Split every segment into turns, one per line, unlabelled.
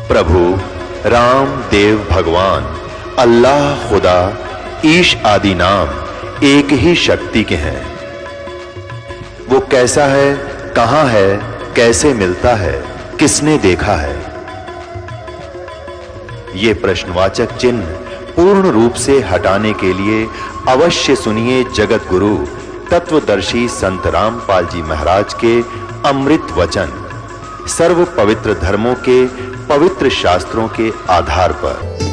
प्रभु राम देव भगवान अल्लाह खुदा ईश आदि नाम एक ही शक्ति के हैं। वो कैसा है, कहां है, कैसे मिलता है, किसने देखा है? ये प्रश्नवाचक चिन्ह पूर्ण रूप से हटाने के लिए अवश्य सुनिए जगत गुरु तत्वदर्शी संत रामपाल जी महाराज के अमृत वचन, सर्व पवित्र धर्मों के पवित्र शास्त्रों के आधार पर।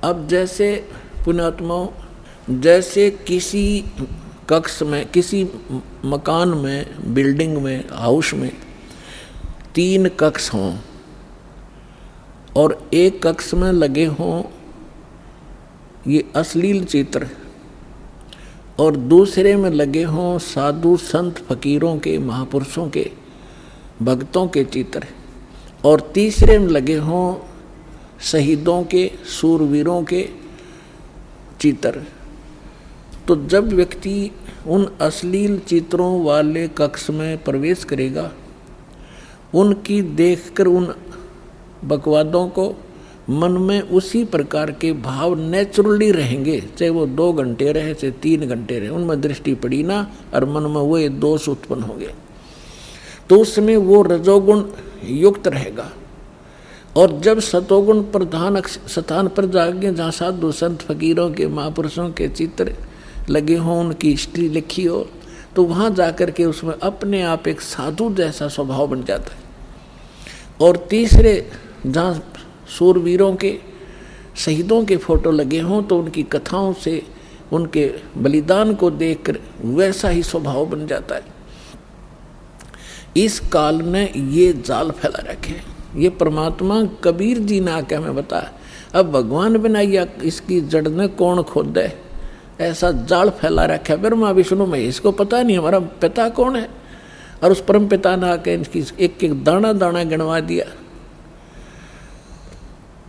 अब जैसे पुण्यात्माओं, जैसे किसी कक्ष में, किसी मकान में, बिल्डिंग में, हाउस में 3 कक्ष हों और एक कक्ष में लगे हों ये अश्लील चित्र और दूसरे में लगे हों साधु संत फकीरों के, महापुरुषों के, भक्तों के चित्र और तीसरे में लगे हों शहीदों के, सूरवीरों के चित्र। तो जब व्यक्ति उन अश्लील चित्रों वाले कक्ष में प्रवेश करेगा, उनकी देखकर उन बकवादों को मन में उसी प्रकार के भाव नेचुरली रहेंगे, चाहे वो 2 घंटे रहे, चाहे 3 घंटे रहे, उनमें दृष्टि पड़ी ना और मन में वो दोष उत्पन्न हो गए, तो उसमें वो रजोगुण युक्त रहेगा। और जब सतोगुण प्रधान स्थान पर जाएंगे, जहाँ साधु संत फकीरों के, महापुरुषों के चित्र लगे हों, उनकी हिस्ट्री लिखी हो, तो वहाँ जाकर के उसमें अपने आप एक साधु जैसा स्वभाव बन जाता है। और तीसरे जहाँ सूरवीरों के, शहीदों के फोटो लगे हों, तो उनकी कथाओं से, उनके बलिदान को देखकर वैसा ही स्वभाव बन जाता है। इस काल ने ये जाल फैला रखे। ये परमात्मा कबीर जी ने आके हमें बताया। अब भगवान बनाइया इसकी जड़ ने कौन खोदे, ऐसा जाल फैला रखा है। ब्रह्मा विष्णु महेश को पता नहीं हमारा पिता कौन है, और उस परम पिता ने आके इसकी एक एक दाना दाना गिनवा दिया।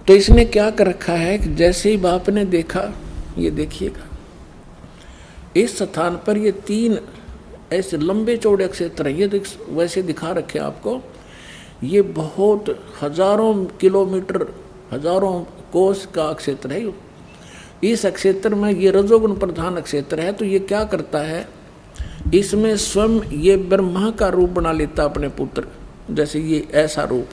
तो इसने क्या कर रखा है कि जैसे ही बाप ने देखा, ये देखिएगा इस स्थान पर ये 3 ऐसे लंबे चौड़े क्षेत्र हैं। ये वैसे दिखा रखे आपको, ये बहुत हजारों किलोमीटर, हजारों कोस का क्षेत्र है। इस क्षेत्र में ये रजोगुण प्रधान क्षेत्र है। तो ये क्या करता है, इसमें स्वयं ये ब्रह्मा का रूप बना लेता अपने पुत्र, जैसे ये ऐसा रूप,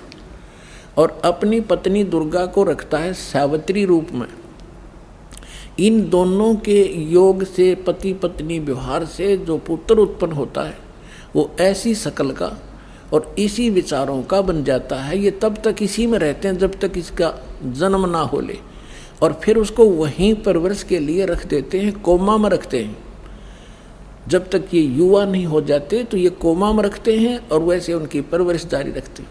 और अपनी पत्नी दुर्गा को रखता है सावित्री रूप में। इन दोनों के योग से, पति पत्नी व्यवहार से जो पुत्र उत्पन्न होता है वो ऐसी शकल का और इसी विचारों का बन जाता है। ये तब तक इसी में रहते हैं जब तक इसका जन्म ना हो ले, और फिर उसको वहीं परवरिश के लिए रख देते हैं, कोमा में रखते हैं। जब तक ये युवा नहीं हो जाते तो ये कोमा में रखते हैं और वैसे उनकी परवरिश जारी रखते हैं।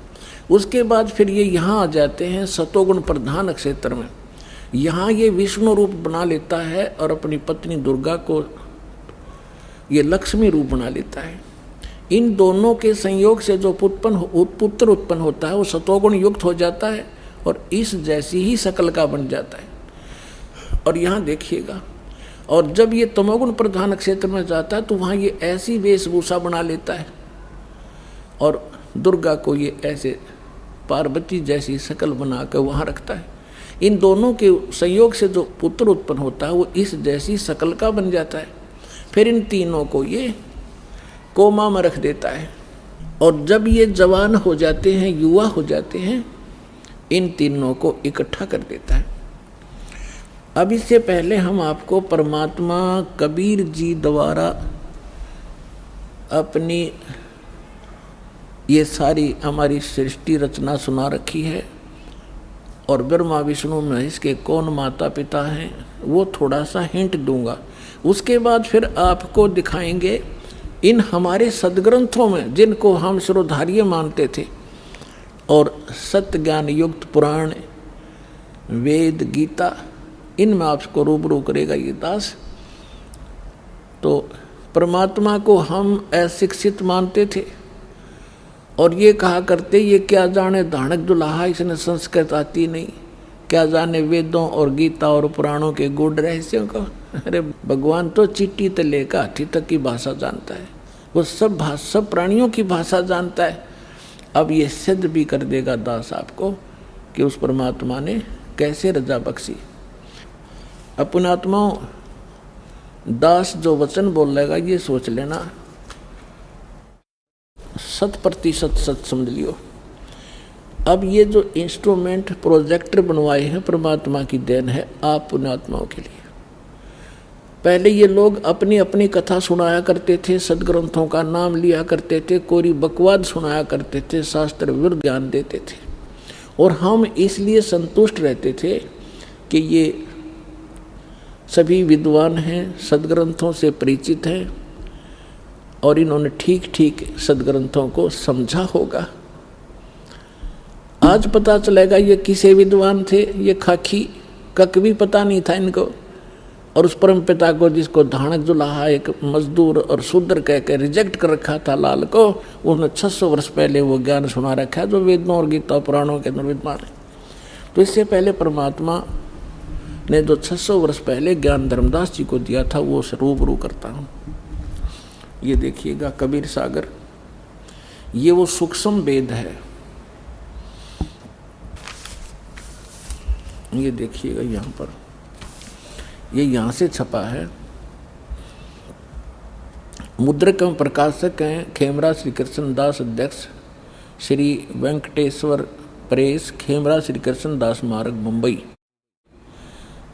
उसके बाद फिर ये यहाँ आ जाते हैं सतोगुण प्रधान क्षेत्र में। यहाँ ये विष्णु रूप बना लेता है और अपनी पत्नी दुर्गा को ये लक्ष्मी रूप बना लेता है। इन दोनों के संयोग से जो पुत्र उत्पन्न होता है वो सतोगुण युक्त हो जाता है और इस जैसी ही शकल का बन जाता है। और यहाँ देखिएगा, और जब ये तमोगुण प्रधान क्षेत्र में जाता है तो वहाँ ये ऐसी वेशभूषा बना लेता है और दुर्गा को ये ऐसे पार्वती जैसी शकल बना कर वहाँ रखता है। इन दोनों के संयोग से जो पुत्र उत्पन्न होता है वो इस जैसी शकल का बन जाता है। फिर इन तीनों को ये कोमा में रख देता है, और जब ये जवान हो जाते हैं, युवा हो जाते हैं, इन तीनों को इकट्ठा कर देता है अब इससे पहले हम आपको परमात्मा कबीर जी द्वारा अपनी ये सारी हमारी सृष्टि रचना सुना रखी है, और ब्रह्मा विष्णु महेश के कौन माता पिता हैं वो थोड़ा सा हिंट दूंगा। उसके बाद फिर आपको दिखाएंगे इन हमारे सदग्रंथों में, जिनको हम शिरोधार्य मानते थे, और सत्य ज्ञान युक्त पुराण, वेद, गीता, इनमें आपको रूबरू करेगा ये दास। तो परमात्मा को हम अशिक्षित मानते थे और ये कहा करते ये क्या जाने धानक दुल्हा, इसने संस्कृत आती नहीं, क्या जाने वेदों और गीता और पुराणों के गूढ़ रहस्यों को। अरे भगवान तो चिट्टी से लेकर हाथी तक की भाषा जानता है, वो सब प्राणियों की भाषा जानता है। अब ये सिद्ध भी कर देगा दास आपको कि उस परमात्मा ने कैसे रजा बख्शी। अपने आत्माओं, दास जो वचन बोलेगा ये सोच लेना 100% सच समझ लियो। अब ये जो इंस्ट्रूमेंट प्रोजेक्टर बनवाए हैं परमात्मा की देन है आप पुण्यात्माओं के लिए। पहले ये लोग अपनी अपनी कथा सुनाया करते थे, सदग्रंथों का नाम लिया करते थे, कोरी बकवाद सुनाया करते थे, शास्त्र विरुद्ध ज्ञान देते थे, और हम इसलिए संतुष्ट रहते थे कि ये सभी विद्वान हैं, सदग्रंथों से परिचित हैं और इन्होंने ठीक ठीक सदग्रंथों को समझा होगा। आज पता चलेगा ये किसे विद्वान थे, ये खाकी कक भी पता नहीं था इनको, और उस परम पिता को जिसको धानक जुलाहा एक मजदूर और शूद्र कह के रिजेक्ट कर रखा था लाल को, उसने 600 वर्ष पहले वो ज्ञान सुना रखा है जो वेदों और गीता पुराणों के अंदर विद्वान है। तो इससे पहले परमात्मा ने जो 600 वर्ष पहले ज्ञान धर्मदास जी को दिया था वो रूबरू करता हूँ। ये देखिएगा कबीर सागर, ये वो सूक्ष्म वेद है। ये देखिएगा यहाँ पर, ये यहाँ से छपा है। मुद्रक एवं प्रकाशक हैं खेमरा श्री कृष्ण दास, अध्यक्ष श्री वेंकटेश्वर प्रेस, खेमरा श्री कृष्ण दास मार्ग, मुंबई।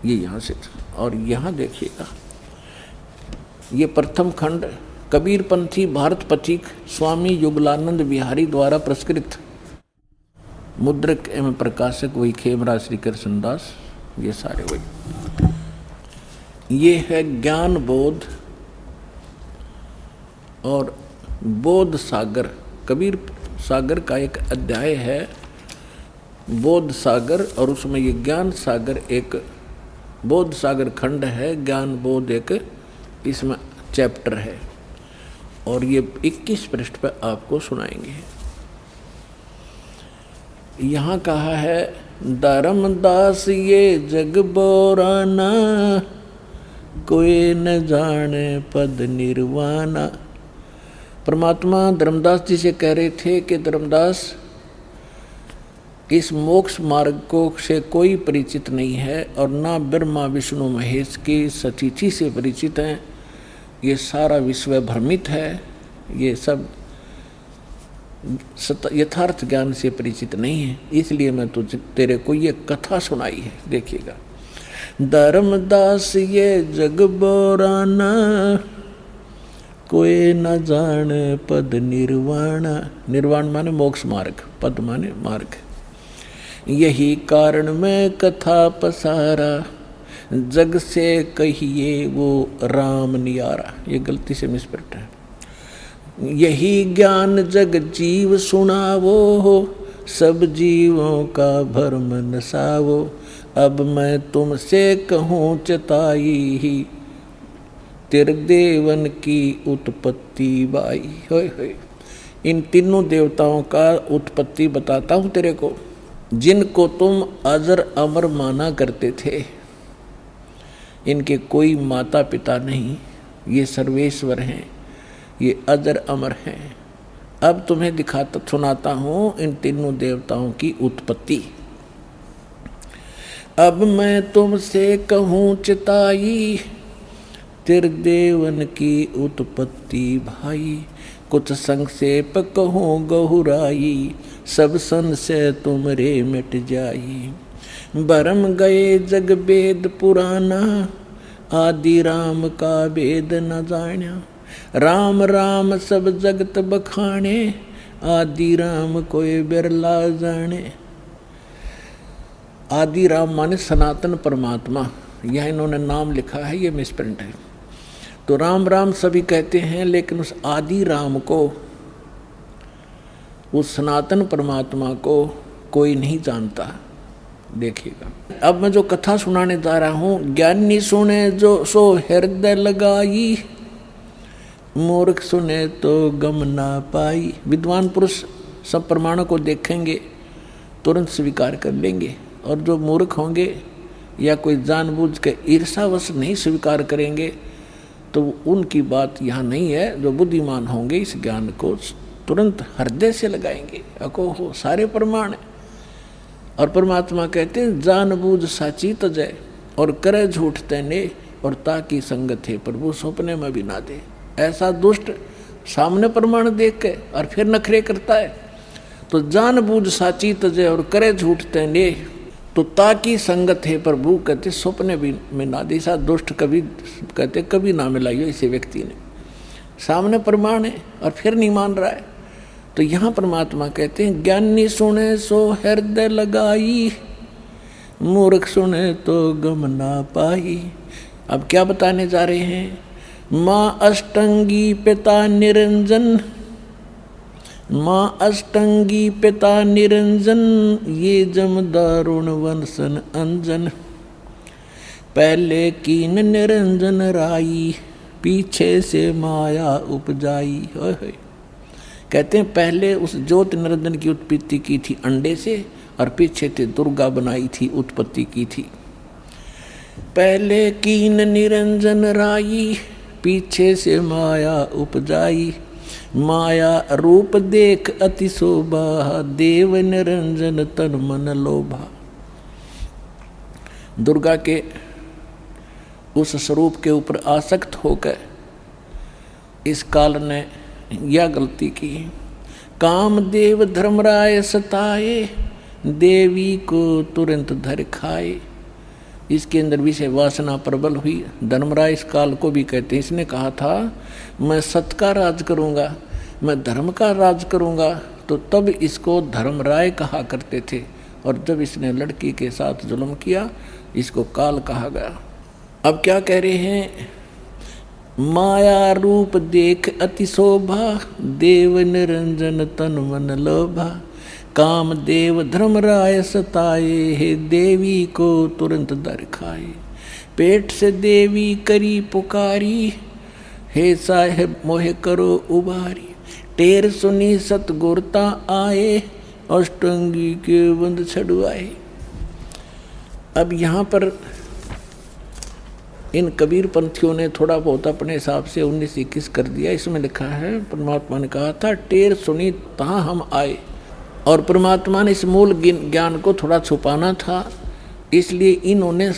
ये यहाँ से, और यहाँ देखिएगा ये प्रथम खंड कबीरपंथी भारत पथिक स्वामी युगलानंद बिहारी द्वारा प्रस्कृत। मुद्रक एवं प्रकाशक वही खेमरा श्री कृष्ण दास, ये सारे वही। ये है ज्ञान बोध और बोध सागर, कबीर सागर का एक अध्याय है बोध सागर, और उसमें ये ज्ञान सागर एक बोध सागर खंड है, ज्ञान बोध एक इसमें चैप्टर है, और ये 21 पृष्ठ पर आपको सुनाएंगे। यहाँ कहा है धर्मदास ये जग बोराना, कोई न जाने पद निर्वाणा। परमात्मा धर्मदास जी से कह रहे थे कि धर्मदास इस मोक्ष मार्ग को से कोई परिचित नहीं है, और ना ब्रह्मा विष्णु महेश की सतिथि से परिचित हैं। ये सारा विश्व भ्रमित है, ये सब यथार्थ ज्ञान से परिचित नहीं है, इसलिए मैं तुझे तेरे को ये कथा सुनाई है। देखिएगा, धर्मदास ये जग बोराना, कोई न जाने पद निर्वाणा। निर्वाण माने मोक्ष मार्ग, पद माने मार्ग। यही कारण मैं कथा पसारा, जग से कहिए वो राम नियारा। ये गलती से मिसप्रिंट है। यही ज्ञान जग जीव सुनावो, सब जीवों का भरम नसावो। अब मैं तुमसे कहूँ चताई ही, तेरे देवन की उत्पत्ति बाई। होय होय, इन तीनों देवताओं का उत्पत्ति बताता हूँ तेरे को, जिनको तुम अजर अमर माना करते थे। इनके कोई माता पिता नहीं, ये सर्वेश्वर हैं, ये अजर अमर हैं। अब तुम्हें दिखाता सुनाता हूँ इन तीनों देवताओं की उत्पत्ति। अब मैं तुमसे कहूँ चिताई, तेरे देवन की उत्पत्ति भाई। कुछ संक्षेप कहूँ गहुराई, सब संशय तुमरे मिट जाई। भरम गए जग वेद पुराना, आदि राम का वेद न जान्या। राम राम सब जगत बखाने, आदि राम कोई बिरला जाने। आदि राम माने सनातन परमात्मा, यह इन्होंने नाम लिखा है, ये मिसप्रिंट है। तो राम राम सभी कहते हैं, लेकिन उस आदि राम को, उस सनातन परमात्मा को कोई नहीं जानता। देखिएगा, अब मैं जो कथा सुनाने जा रहा हूँ, ज्ञानी सुने जो सो हृदय लगाई, मूर्ख सुने तो गम ना पाई। विद्वान पुरुष सब प्रमाणों को देखेंगे, तुरंत स्वीकार कर लेंगे, और जो मूर्ख होंगे या कोई जानबूझ के ईर्षावश नहीं स्वीकार करेंगे, तो उनकी बात यहाँ नहीं है। जो बुद्धिमान होंगे इस ज्ञान को तुरंत हृदय से लगाएंगे, अको हो सारे प्रमाण। और परमात्मा कहते हैं, जानबूझ साची तजय और करे झूठ तैने, और ताकि संगत है प्रभु सपने में भी ना दे। ऐसा दुष्ट सामने प्रमाण देख के और फिर नखरे करता है। तो जानबूझ साची तजय और करे झूठ तैने, तो ताकि संगत है प्रभु कहते सपने भी में ना दे। ऐसा दुष्ट कभी कहते कभी ना मिलाइयो इसे व्यक्ति ने। सामने प्रमाण है और फिर नहीं मान रहा है। तो यहाँ परमात्मा कहते हैं, ज्ञानी सुने सो हृदय लगाई, मूर्ख सुने तो गम ना पाई। अब क्या बताने जा रहे हैं? माँ अष्टंगी पिता निरंजन, माँ अष्टंगी पिता निरंजन, ये जम दारुण वंशन अंजन। पहले कीन निरंजन राई, पीछे से माया उपजाई। कहते हैं पहले उस ज्योति निरंजन की उत्पत्ति की थी अंडे से, और पीछे से दुर्गा बनाई थी, उत्पत्ति की थी। पहले कीन निरंजन राई, पीछे से माया उपजाई। माया रूप देख अति शोभा, देव निरंजन तन मन लोभा। दुर्गा के उस स्वरूप के ऊपर आसक्त होकर इस काल ने यह गलती की। कामदेव धर्मराय सताए, देवी को तुरंत धर खाए। इसके अंदर विषय वासना प्रबल हुई। धर्मराय इस काल को भी कहते हैं। इसने कहा था मैं सत्य का राज करूँगा, मैं धर्म का राज करूँगा, तो तब इसको धर्मराय कहा करते थे। और जब इसने लड़की के साथ जुल्म किया, इसको काल कहा गया। अब क्या कह रहे हैं? माया रूप देख अति शोभा, देव निरंजन तन मन लोभा। कामदेव धर्मराय सताए, हे देवी को तुरंत दर खाए। पेट से देवी करी पुकारी, हे साहेब मोहे करो उबारी। टेर सुनी सतगुरता आए, अष्टंगी के बंद छड़वाए। अब यहाँ पर इन कबीर पंथियों ने थोड़ा बहुत अपने हिसाब से 19-21 कर दिया। इसमें लिखा है, परमात्मा ने कहा था टेर सुनी तहाँ हम आए, और परमात्मा ने इस मूल ज्ञान को थोड़ा छुपाना था, इसलिए इन्होंने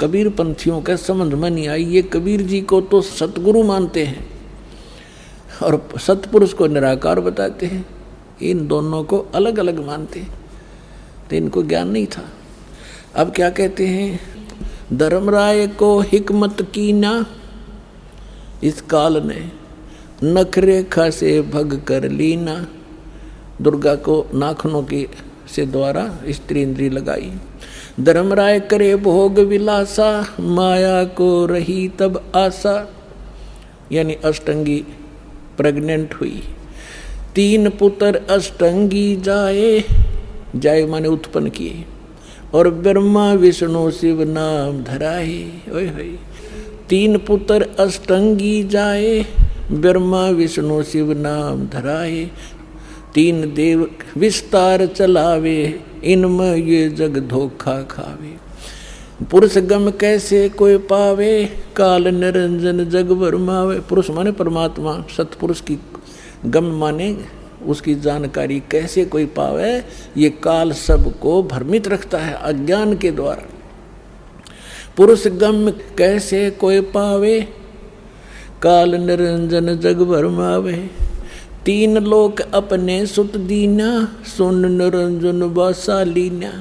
कबीर पंथियों के समझ में नहीं आई। ये कबीर जी को तो सतगुरु मानते हैं और सतपुरुष को निराकार बताते हैं, इन दोनों को अलग अलग मानते हैं, तो इनको ज्ञान नहीं था। अब क्या कहते हैं? धर्मराय को हिकमत की ना, इस काल ने नखरेखा से भग कर लीना। दुर्गा को नाखनों की से द्वारा स्त्री इंद्री लगाई। धर्मराय करे भोग विलासा, माया को रही तब आशा। यानी अष्टंगी प्रेग्नेंट हुई। 3 पुत्र अष्टंगी जाए, जाए माने उत्पन्न किए, और ब्रह्मा विष्णु शिव नाम धराए। ओए होए, 3 पुत्र अष्टंगी जाए, ब्रह्मा विष्णु शिव नाम धराए। 3 देव विस्तार चलावे, इनमें ये जग धोखा खावे। पुरुष गम कैसे कोई पावे, काल निरंजन जग भरमावे। पुरुष माने परमात्मा, सतपुरुष की गम माने उसकी जानकारी कैसे कोई पावे। ये काल सबको भ्रमित रखता है अज्ञान के द्वारा। पुरुष गम कैसे कोई पावे, काल निरंजन जग भरमावे। 3 लोक अपने सुत दीना, सुन निरंजन बासा लीना।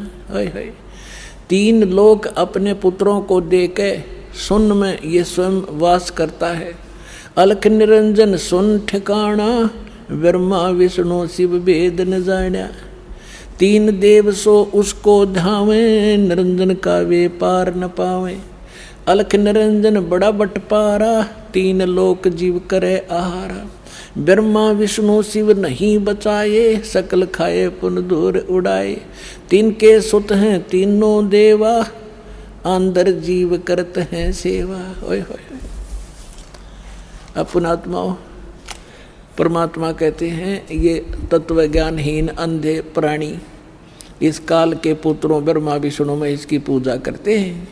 तीन लोक अपने पुत्रों को देके सुन में ये स्वयं वास करता है। अलख निरंजन सुन ठिकाना, ब्रह्मा विष्णु शिव वेद न जाना। तीन देव सो उसको धावे, निरंजन का वे पार न पावे। अलख निरंजन बड़ा बटपारा, तीन लोक जीव करे आहारा। ब्रह्मा विष्णु शिव नहीं बचाए, सकल खाए पुन दूर उड़ाए। तीन के सुत हैं तीनों देवा, अंदर जीव करते हैं सेवा। ओए होए अपनात्मा परमात्मा कहते हैं ये तत्व ज्ञानहीन अंधे प्राणी इस काल के पुत्रों ब्रह्मा विष्णु महेश की पूजा करते हैं।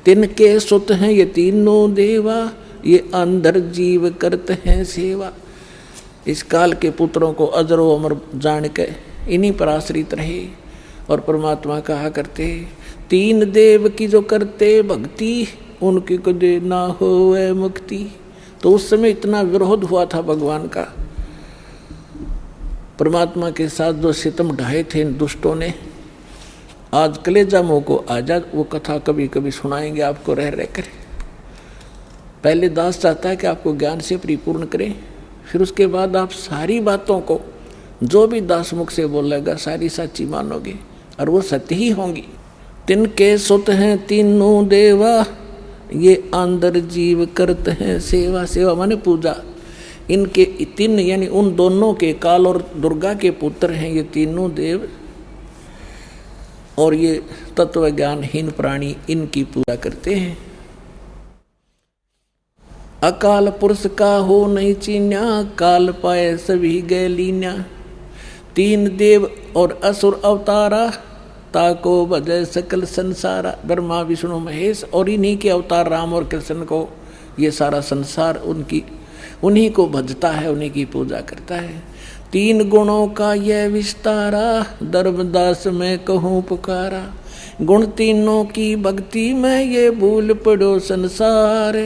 तिनके सुत हैं ये तीनों देवा, ये अंदर जीव करते हैं सेवा। इस काल के पुत्रों को अजरो अमर जान के इन्हीं पर आश्रित रहे। और परमात्मा कहा करते तीन देव की जो करते भक्ति, उनकी कदे ना होवे मुक्ति। तो उस समय इतना विरोध हुआ था भगवान का, परमात्मा के साथ जो सितम ढाए थे इन दुष्टों ने। आज कलेजा मोह को आजाद वो कथा कभी कभी सुनाएंगे आपको रह रह कर। पहले दास चाहता है कि आपको ज्ञान से परिपूर्ण करें, फिर उसके बाद आप सारी बातों को जो भी दास मुख से बोलेगा सारी सच्ची मानोगे और वो सत्य ही होंगी। तिनके सुत हैं तीनों देवा, ये अंदर जीव करते हैं सेवा। सेवा माने पूजा। इनके तीन यानी उन दोनों के, काल और दुर्गा के पुत्र हैं ये तीनों देव, और ये तत्व ज्ञानहीन प्राणी इनकी पूजा करते हैं। अकाल पुरुष का हो नहीं चीन्या, काल पाए सभी गए लीन्या। तीन देव और असुर अवतारा, ताको भजय सकल संसारा। ब्रह्मा विष्णु महेश और इन्हीं के अवतार राम और कृष्ण को ये सारा संसार उन्हीं को भजता है, उन्हीं की पूजा करता है। तीन गुणों का यह विस्तारा, धर्मदास में कहूँ पुकारा। गुण तीनों की भक्ति में ये भूल पड़ो संसार।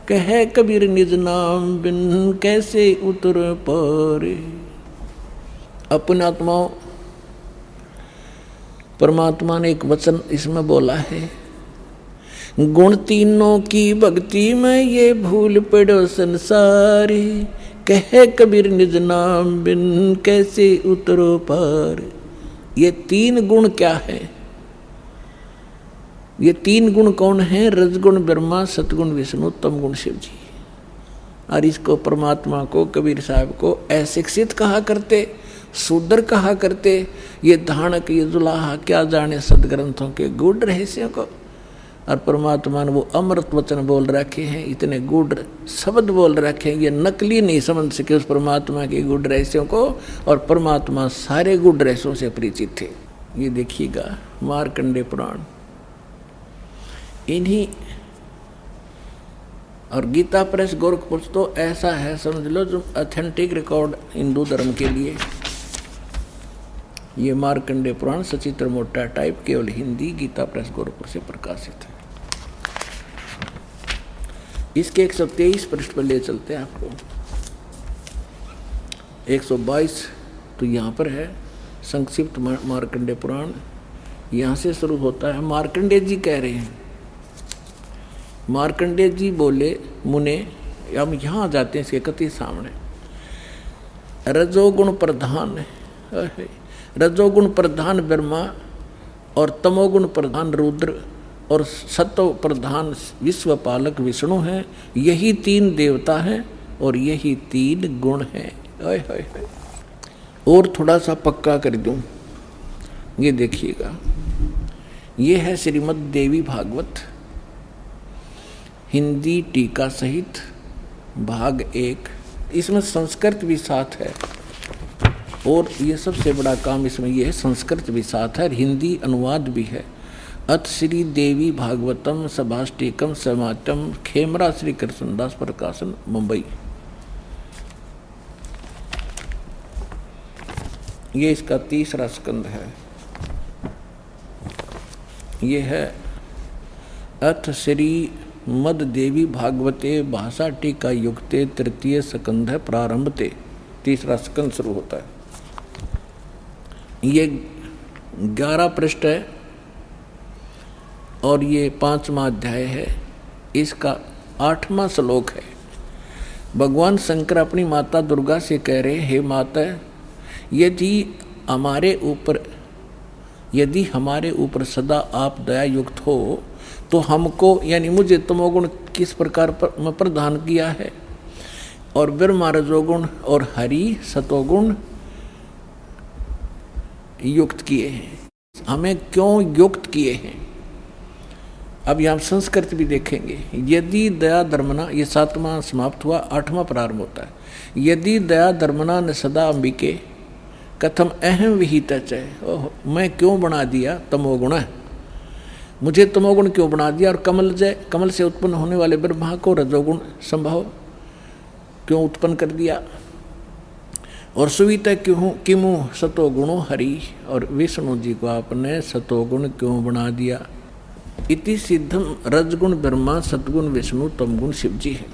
कहे कबीर निज नाम बिन कैसे उतर पारे। अपने आत्माओं परमात्मा ने एक वचन इसमें बोला है, गुण तीनों की भक्ति में ये भूल पड़ो संसारी। कहे कबीर निज नाम बिन कैसे उतरो पार। ये तीन गुण क्या है? ये तीन गुण कौन है? रजगुण ब्रह्मा, सतगुण विष्णु, तमगुण शिव जी। और इसको परमात्मा को कबीर साहब को अशिक्षित कहा करते, शूद्र कहा करते। ये धानक ये जुलाहा क्या जाने सदग्रंथों के गूढ़ रहस्यों को। और परमात्मा ने वो अमृत वचन बोल रखे हैं, इतने गूढ़ शब्द बोल रखे हैं, ये नकली नहीं समझ सके उस परमात्मा के गूढ़ रहस्यों को। और परमात्मा सारे गूढ़ रहस्यों से परिचित थे। ये देखिएगा मार्कंडेय पुराण इन्हीं, और गीता प्रेस गोरखपुर तो ऐसा है समझ लो जो ऑथेंटिक रिकॉर्ड हिंदू धर्म के लिए। ये मार्कंडेय पुराण सचित्र मोटा टाइप केवल हिंदी, गीता प्रेस गोरखपुर से प्रकाशित है। इसके 123 पृष्ठ पर ले चलते हैं आपको। 122 तो यहाँ पर है संक्षिप्त मार्कंडेय पुराण, यहाँ से शुरू होता है। मार्कंडेय जी कह रहे हैं, मार्कंडेय जी बोले मुने, हम यहाँ आ जाते हैं इसके कति सामने। रजोगुण प्रधान है, रजोगुण प्रधान ब्रह्मा और तमोगुण प्रधान रुद्र और सत्व प्रधान विश्वपालक विष्णु हैं। यही तीन देवता हैं और यही तीन गुण हैं। और थोड़ा सा पक्का कर दूं, ये देखिएगा, ये है श्रीमद् देवी भागवत हिंदी टीका सहित भाग 1। इसमें संस्कृत भी साथ है, और ये सबसे बड़ा काम इसमें ये है, संस्कृत भी साथ है और हिंदी अनुवाद भी है। अथ श्री देवी भागवतम सभाष्टिकम समाचम, खेमरा श्री कृष्णदास प्रकाशन, मुंबई। ये इसका 3रा स्कंद है। ये है अथ श्री मद देवी भागवते भाषा टीका युक्ते 3 स्कंध है, प्रारंभते 3रा स्कंद शुरू होता है। ये 11 पृष्ठ है और ये 5वां अध्याय है, इसका 8वां श्लोक है। भगवान शंकर अपनी माता दुर्गा से कह रहे, हे माता, यदि हमारे ऊपर सदा आप दया युक्त हो तो हमको यानी मुझे तमोगुण किस प्रकार प्रदान किया है, और ब्रह्मा रजोगुण और हरि सतोगुण युक्त किए हैं, हमें क्यों युक्त किए हैं। अब यहाँ संस्कृत भी देखेंगे। यदि दया धर्मना, ये 7वां समाप्त हुआ, 8वां प्रारंभ होता है। यदि दया धर्मना न सदा अंबिके कथम अहम विहित च, मैं क्यों बना दिया तमोगुण, मुझे तमोगुण क्यों बना दिया, और कमल से उत्पन्न होने वाले ब्रह्मा को रजोगुण संभव क्यों उत्पन्न कर दिया, और सुविता क्यों किमु सतोगुणो हरि, और विष्णु जी को आपने सतोगुण क्यों बना दिया। इति सिद्धम रजगुण ब्रह्मा सतगुण विष्णु तमगुण शिव जी है।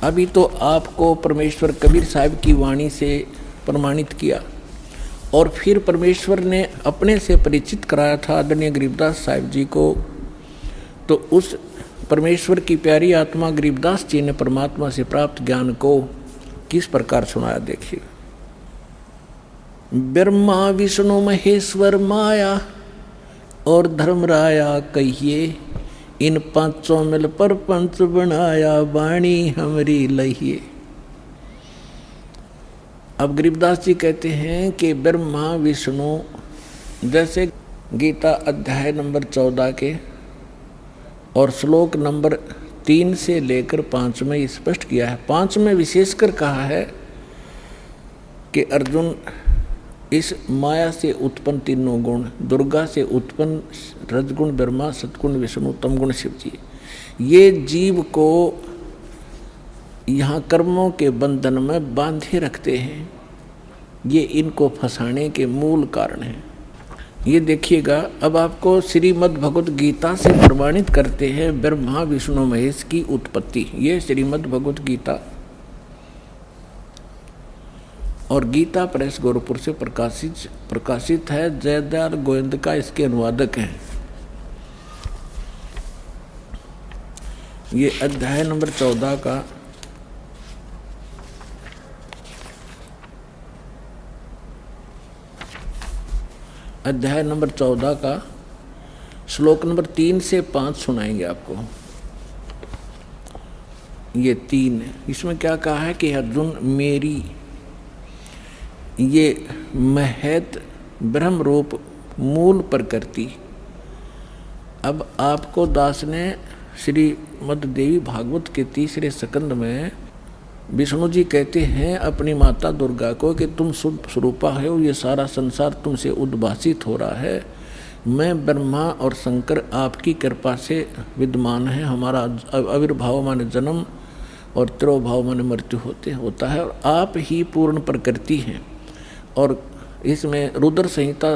अभी तो आपको परमेश्वर कबीर साहब की वाणी से प्रमाणित किया, और फिर परमेश्वर ने अपने से परिचित कराया था आदरणीय गरीबदास साहिब जी को। तो उस परमेश्वर की प्यारी आत्मा गरीबदास जी ने परमात्मा से प्राप्त ज्ञान को किस प्रकार सुनाया, देखिए। ब्रह्मा विष्णु महेश्वर माया और धर्मराया कहिए, इन पांचों मिल पर पंच बनाया, वाणी हमरी लहिए। अब गरीबदास जी कहते हैं कि ब्रह्मा विष्णु, जैसे गीता अध्याय नंबर 14 के और श्लोक नंबर 3 से लेकर 5 में स्पष्ट किया है। 5 में विशेषकर कहा है कि अर्जुन, इस माया से उत्पन्न तीनों गुण, दुर्गा से उत्पन्न रजगुण ब्रह्मा सतगुण विष्णु तमगुण शिव जी, ये जीव को यहाँ कर्मों के बंधन में बांधे रखते हैं, ये इनको फंसाने के मूल कारण हैं। ये देखिएगा, अब आपको श्रीमद् भगवत गीता से प्रमाणित करते हैं ब्रह्मा विष्णु महेश की उत्पत्ति। ये श्रीमद् भगवत गीता और गीता प्रेस गोरखपुर से प्रकाशित है। जयदयाल गोविंदका इसके अनुवादक हैं। ये अध्याय नंबर 14 का अध्याय नंबर 14 का श्लोक नंबर 3 से 5 सुनाएंगे आपको। ये 3, इसमें क्या कहा है कि अर्जुन, मेरी ये महत ब्रह्म रूप मूल प्रकृति। अब आपको दास ने श्रीमद् देवी भागवत के 3रे स्कंद में विष्णु जी कहते हैं अपनी माता दुर्गा को कि तुम शुद्ध स्वरूपा हो, ये सारा संसार तुमसे उद्भासित हो रहा है। मैं ब्रह्मा और शंकर आपकी कृपा से विद्यमान है। हमारा आविर्भाव माने जन्म और तिरोभाव माने मृत्यु होता है, और आप ही पूर्ण प्रकृति हैं। और इसमें रुद्र संहिता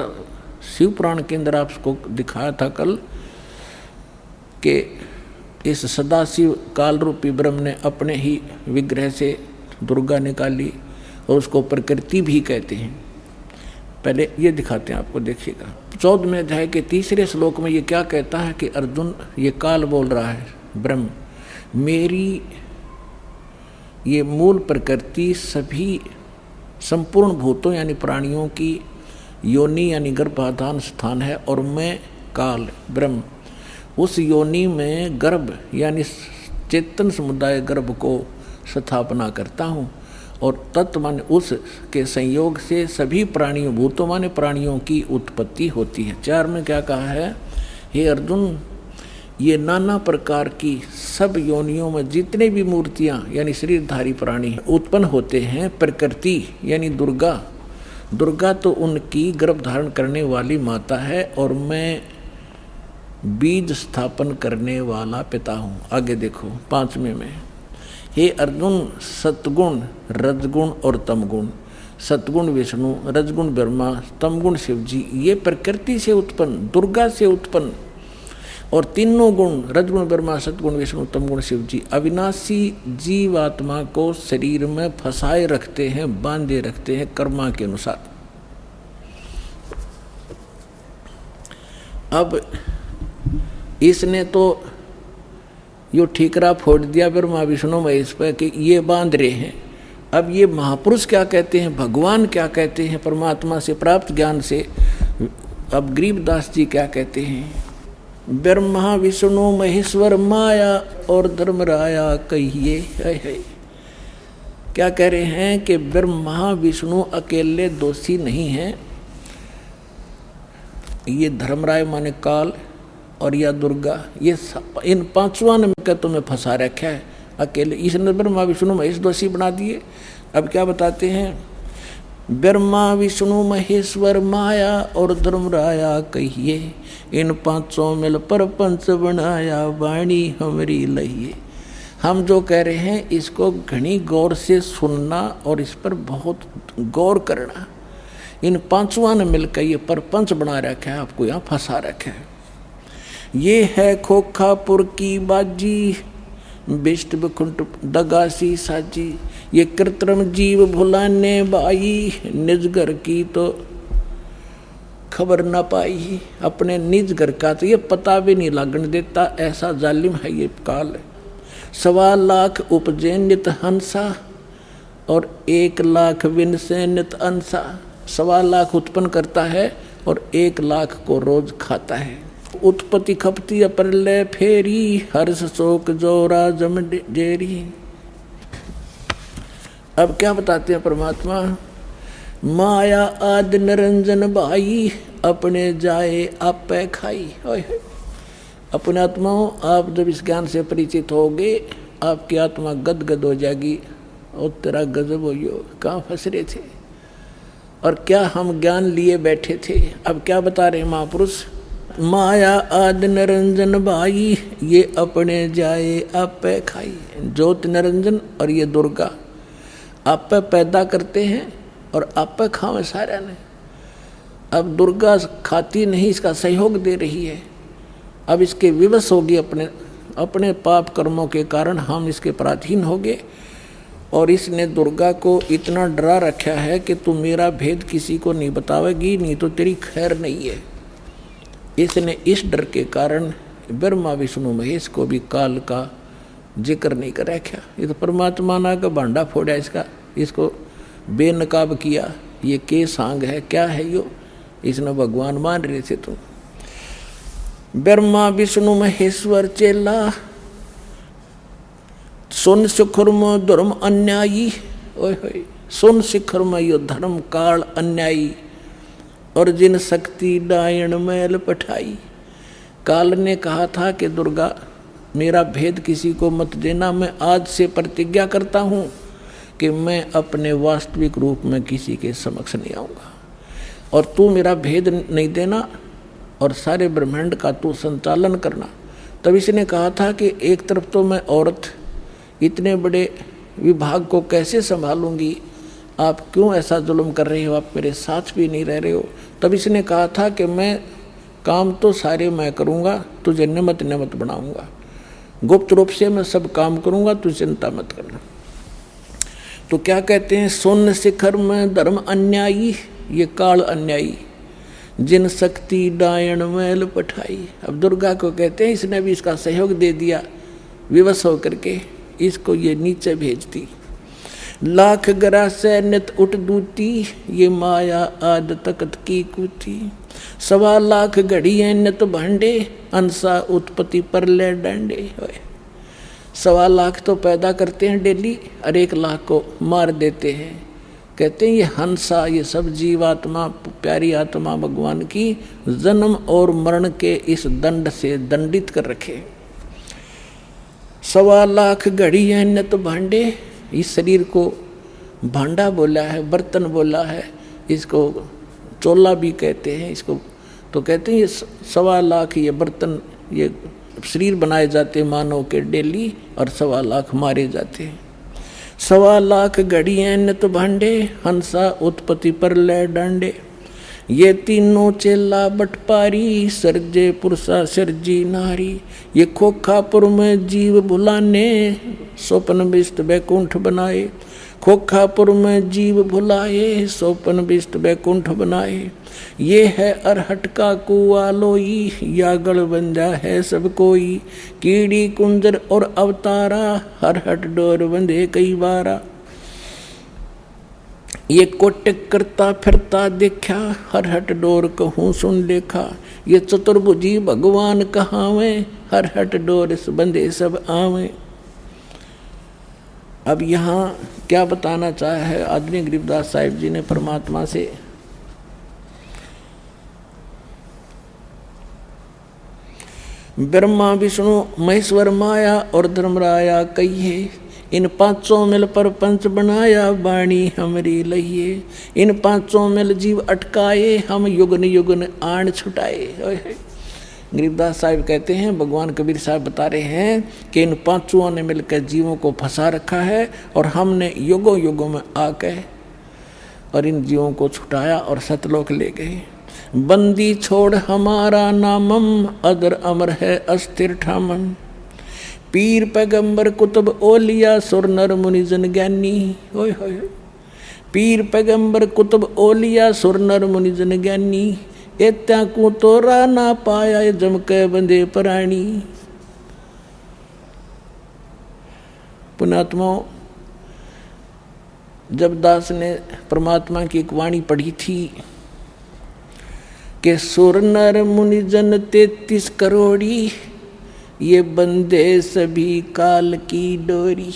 शिव पुराण के अंदर आपको दिखाया था कल कि इस सदाशिव काल रूपी ब्रह्म ने अपने ही विग्रह से दुर्गा निकाली, और उसको प्रकृति भी कहते हैं। पहले ये दिखाते हैं आपको, देखिएगा 14वें अध्याय के 3रे श्लोक में ये क्या कहता है कि अर्जुन, ये काल बोल रहा है ब्रह्म, मेरी ये मूल प्रकृति सभी संपूर्ण भूतों यानी प्राणियों की योनि यानी गर्भाधान स्थान है, और मैं काल ब्रह्म उस योनि में गर्भ यानी चेतन समुदाय गर्भ को स्थापना करता हूँ, और तत्व माने उस के संयोग से सभी प्राणियों भूतों माने प्राणियों की उत्पत्ति होती है। 4 में क्या कहा है, हे अर्जुन, ये नाना प्रकार की सब योनियों में जितने भी मूर्तियाँ यानी शरीरधारी प्राणी उत्पन्न होते हैं, प्रकृति यानी दुर्गा तो उनकी गर्भ धारण करने वाली माता है, और मैं बीज स्थापन करने वाला पिता हूँ। आगे देखो 5वें में, हे अर्जुन, सतगुण रजगुण और तमगुण, सतगुण विष्णु रजगुण ब्रह्मा तमगुण शिव जी, ये प्रकृति से उत्पन्न दुर्गा से उत्पन्न और तीनों गुण रजगुण ब्रह्मा सतगुण विष्णु तमगुण शिव जी अविनाशी जीवात्मा को शरीर में फंसाए रखते हैं, बांधे रखते हैं कर्मा के अनुसार। अब इसने तो यो ठीकरा फोड़ दिया ब्रह्मा विष्णु महेश पर कि ये बांध रहे हैं। अब ये महापुरुष क्या कहते हैं, भगवान क्या कहते हैं, परमात्मा से प्राप्त ज्ञान से अब गरीबदास जी क्या कहते हैं, ब्रह्मा विष्णु महेश्वर माया और धर्मराया कहिए। है क्या कह रहे हैं कि ब्रह्मा विष्णु अकेले दोषी नहीं हैं, ये धर्मराय माने काल और या दुर्गा, ये इन पांचवा ने मिलकर तुम्हें फंसा रखा है अकेले। इसने ब्रह्मा विष्णु महेश दोषी बना दिए। अब क्या बताते हैं, ब्रह्मा विष्णु महेश्वर माया और धर्मराया कहिए, इन पांचों मिल पर पंच बनाया वाणी हमरी लहिए। हम जो कह रहे हैं इसको घनी गौर से सुनना और इस पर बहुत गौर करना। इन पांचवा ने मिलकर ये परपंच बना रखा है, आपको यहाँ फंसा रखा है। ये है खोखापुर की बाजी, बिष्ट बखुंट दगासी साजी, ये कृत्रिम जीव भुलाने बाई, निज घर की तो खबर न पाई। अपने निज घर का तो ये पता भी नहीं लगने देता, ऐसा जालिम है ये काल। 1.25 लाख उपजे नित हंसा और 1 लाख विन से नित अंसा। 1.25 लाख उत्पन्न करता है और 1 लाख को रोज खाता है। उत्पत्ति खपती अप्रलय फेरी, हर्ष शोक जोरा जम जेरी। अब क्या बताते हैं परमात्मा, माया आदि निरंजन भाई, अपने जाए आप पे खाई। अपने आत्माओं, आप जब इस ज्ञान से परिचित होगे आपकी आत्मा गदगद हो जाएगी। और तेरा गजब हो यो, कहाँ फंस रहे थे और क्या हम ज्ञान लिए बैठे थे। अब क्या बता रहे महापुरुष, माया आदि निरंजन भाई, ये अपने जाए आप पे खाई। ज्योत निरंजन और ये दुर्गा आप पे पैदा करते हैं और आप पे खावे सारा ने। अब दुर्गा खाती नहीं, इसका सहयोग दे रही है। अब इसके विवश होगी, अपने पाप कर्मों के कारण हम इसके पराधीन हो गए। और इसने दुर्गा को इतना डरा रखा है कि तू मेरा भेद किसी को नहीं बतावेगी, नहीं तो तेरी खैर नहीं है। इसने इस डर के कारण ब्रह्मा विष्णु महेश को भी काल का जिक्र नहीं कर रखा। ये तो परमात्मा ना का भांडा फोड़ा इसका, इसको बेनकाब किया। ये के सांग है, क्या है यो, इसने भगवान मान रहे थे तुम। ब्रह्मा विष्णु महेश्वर चेला, सुन शिखर में धर्म अन्यायी। ओए होए, सुन शिखर में यो धर्म काल अन्यायी, और जिन शक्ति डायण मैल पठाई। काल ने कहा था कि दुर्गा मेरा भेद किसी को मत देना, मैं आज से प्रतिज्ञा करता हूँ कि मैं अपने वास्तविक रूप में किसी के समक्ष नहीं आऊँगा, और तू मेरा भेद नहीं देना और सारे ब्रह्मांड का तू संचालन करना। तब इसने कहा था कि एक तरफ तो मैं औरत इतने बड़े विभाग को कैसे संभालूंगी, आप क्यों ऐसा जुल्म कर रहे हो, आप मेरे साथ भी नहीं रह रहे हो। तब इसने कहा था कि मैं काम तो सारे मैं करूँगा, तुझे निमित्त निमित्त बनाऊँगा, गुप्त रूप से मैं सब काम करूँगा, तू चिंता मत करना। तो क्या कहते हैं, सुन शिखर में धर्म अन्यायी, ये काल अन्यायी, जिन शक्ति डायण मैल पठाई। अब दुर्गा को कहते हैं इसने भी इसका सहयोग दे दिया, विवश होकर के इसको ये नीचे भेजती। लाख गरा से नित उठ दूती, ये माया आद तकत की कूती। 1.25 लाख घड़िए नित भांडे, अंसा उत्पत्ति पर ले डांडे। 1.25 लाख तो पैदा करते हैं डेली और 1 लाख को मार देते हैं। कहते हैं ये हंसा, ये सब जीवात्मा, प्यारी आत्मा भगवान की जन्म और मरण के इस दंड से दंडित कर रखे। 1.25 लाख घड़ी है नित भांडे, इस शरीर को भांडा बोला है, बर्तन बोला है, इसको चोला भी कहते हैं इसको। तो कहते हैं ये 1.25 लाख ये बर्तन, ये शरीर बनाए जाते मानव के डेली, और 1.25 लाख मारे जाते हैं। 1.25 लाख घड़ियाँ नित भांडे, हंसा उत्पत्ति पर ले डांडे। ये तीनों चेला बटपारी, सर्जे पुरुषा सर्जी नारी। ये खोखापुर में जीव भुलाने, स्वप्न बिस्त बैकुंठ बनाए। खोखापुर में जीव भुलाए, सोपन विष्ट बैकुंठ बनाए। ये है अरहट का कुआ लोई, या गढ़ बंजा है सब कोई। कीड़ी कुंजर और अवतारा, हरहट डोर बंधे कई बारा। ये कोटिक करता फिरता देखा, हरहट डोर कहूँ सुन देखा। ये चतुर्भुजी भगवान कहावे, हरहट डोर बंधे सब आवे। अब यहाँ क्या बताना चाहा है आदरणीय गरीबदास साहिब जी ने परमात्मा से? ब्रह्मा विष्णु महेश्वर माया और धर्मराया कहिए, इन पांचों मिल पर पंच बनाया, वाणी हमरी लहिए। इन पांचों मिल जीव अटकाए, हम युगन युगन आण छुटाए। गरीबदास साहिब कहते हैं, भगवान कबीर साहब बता रहे हैं कि इन पांचों ने मिलकर जीवों को फंसा रखा है और हमने युगों युगों में आके और इन जीवों को छुटाया और सतलोक ले गए। बंदी छोड़ हमारा नामम, अदर अमर है अस्थिर ठामम। पीर पैगंबर कुतुब ओलिया, सुर नर मुनि जन ज्ञानी। ओए होए, पीर पैगंबर कुतुब ओलिया, सुर नर मुनि जन ज्ञानी। एत्या को तोरा ना पाया, जम के बंदे प्राणी। पुणात्माओं, जब दास ने परमात्मा की एक वाणी पढ़ी थी कि सुर नर मुनि जन 33 करोड़ी, ये बंदे सभी काल की डोरी,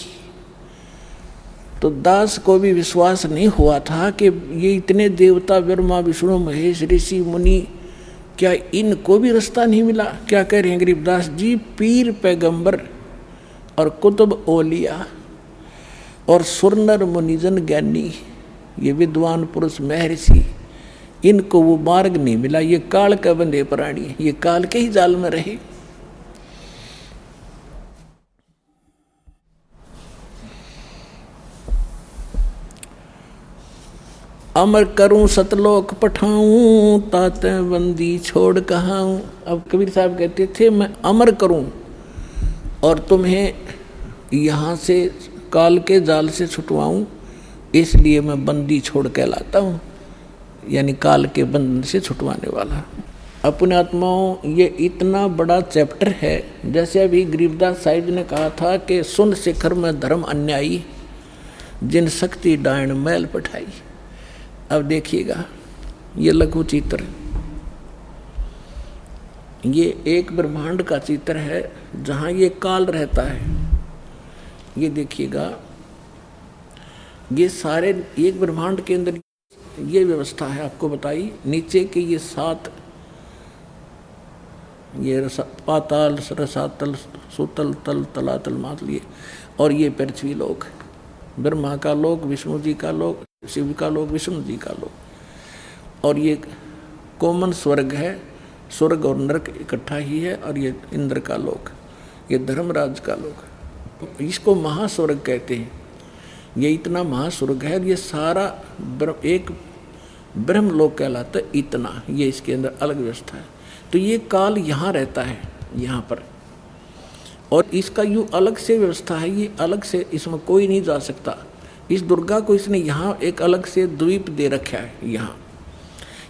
तो दास को भी विश्वास नहीं हुआ था कि ये इतने देवता ब्रह्मा विष्णु महेश ऋषि मुनि, क्या इनको भी रास्ता नहीं मिला? क्या कह रहे हैं गरीबदास जी? पीर पैगंबर और कुतुब ओलिया और सुरनर मुनिजन ज्ञानी, ये विद्वान पुरुष महर्षि, इनको वो मार्ग नहीं मिला। ये काल का बंधे प्राणी, ये काल के ही जाल में रहे। अमर करूं सतलोक पठाऊं, ताते बंदी छोड़ कहाऊं। अब कबीर साहब कहते थे, मैं अमर करूं और तुम्हें यहाँ से काल के जाल से छुटवाऊं, इसलिए मैं बंदी छोड़ कहलाता हूँ, यानी काल के बंधन से छुटवाने वाला। अपने आत्माओं, ये इतना बड़ा चैप्टर है। जैसे अभी गरीबदास साहिब ने कहा था कि सुन शिखर में धर्म अन्यायी, जिन शक्ति डायण मैल पठाई। अब देखिएगा, ये लघु चित्र, ये एक ब्रह्मांड का चित्र है जहाँ ये काल रहता है। ये देखिएगा, ये सारे एक ब्रह्मांड के अंदर ये व्यवस्था है। आपको बताई, नीचे के ये 7, ये पाताल, रसातल, सुतल, तल, तलातल, मातल, ये और ये पृथ्वी लोक, ब्रह्मा का लोक, विष्णु जी का लोक, शिव का लोक, विष्णु जी का लोक, और ये कॉमन स्वर्ग है। स्वर्ग और नरक इकट्ठा ही है। और ये इंद्र का लोक, ये धर्मराज का लोक, इसको महास्वर्ग कहते हैं। ये इतना महास्वर्ग है। ये सारा एक ब्रह्म लोक कहलाता है। इतना ये इसके अंदर अलग व्यवस्था है। तो ये काल यहाँ रहता है, यहाँ पर, और इसका यूँ अलग से व्यवस्था है। ये अलग से, इसमें कोई नहीं जा सकता। इस दुर्गा को इसने यहाँ एक अलग से द्वीप दे रखा है। यहाँ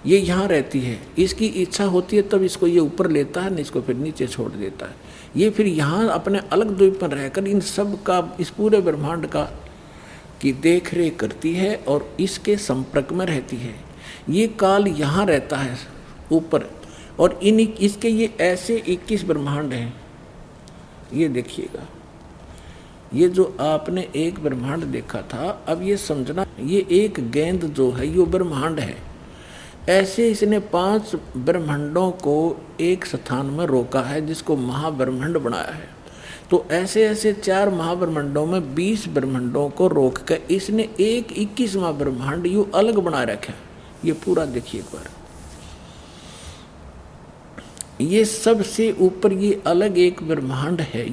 ये यहाँ रहती है। इसकी इच्छा होती है तब इसको ये ऊपर लेता है, नहीं इसको फिर नीचे छोड़ देता है। ये फिर यहाँ अपने अलग द्वीप पर रहकर इन सब का, इस पूरे ब्रह्मांड का की देख रेख करती है और इसके संपर्क में रहती है। ये काल यहाँ रहता है ऊपर, और इसके ये ऐसे 21 ब्रह्मांड हैं। ये देखिएगा, ये जो आपने एक ब्रह्मांड देखा था, अब ये समझना, ये एक गेंद जो है ये ब्रह्मांड है। ऐसे इसने 5 ब्रह्मांडों को एक स्थान में रोका है, जिसको महाब्रह्मांड बनाया है। तो ऐसे ऐसे 4 महाब्रह्मांडों में 20 ब्रह्मांडों को रोक कर इसने एक 21वां ब्रह्मांड यूँ अलग बना रखा है। ये पूरा देखिए एक बार, ये सबसे ऊपर ये अलग एक ब्रह्मांड है।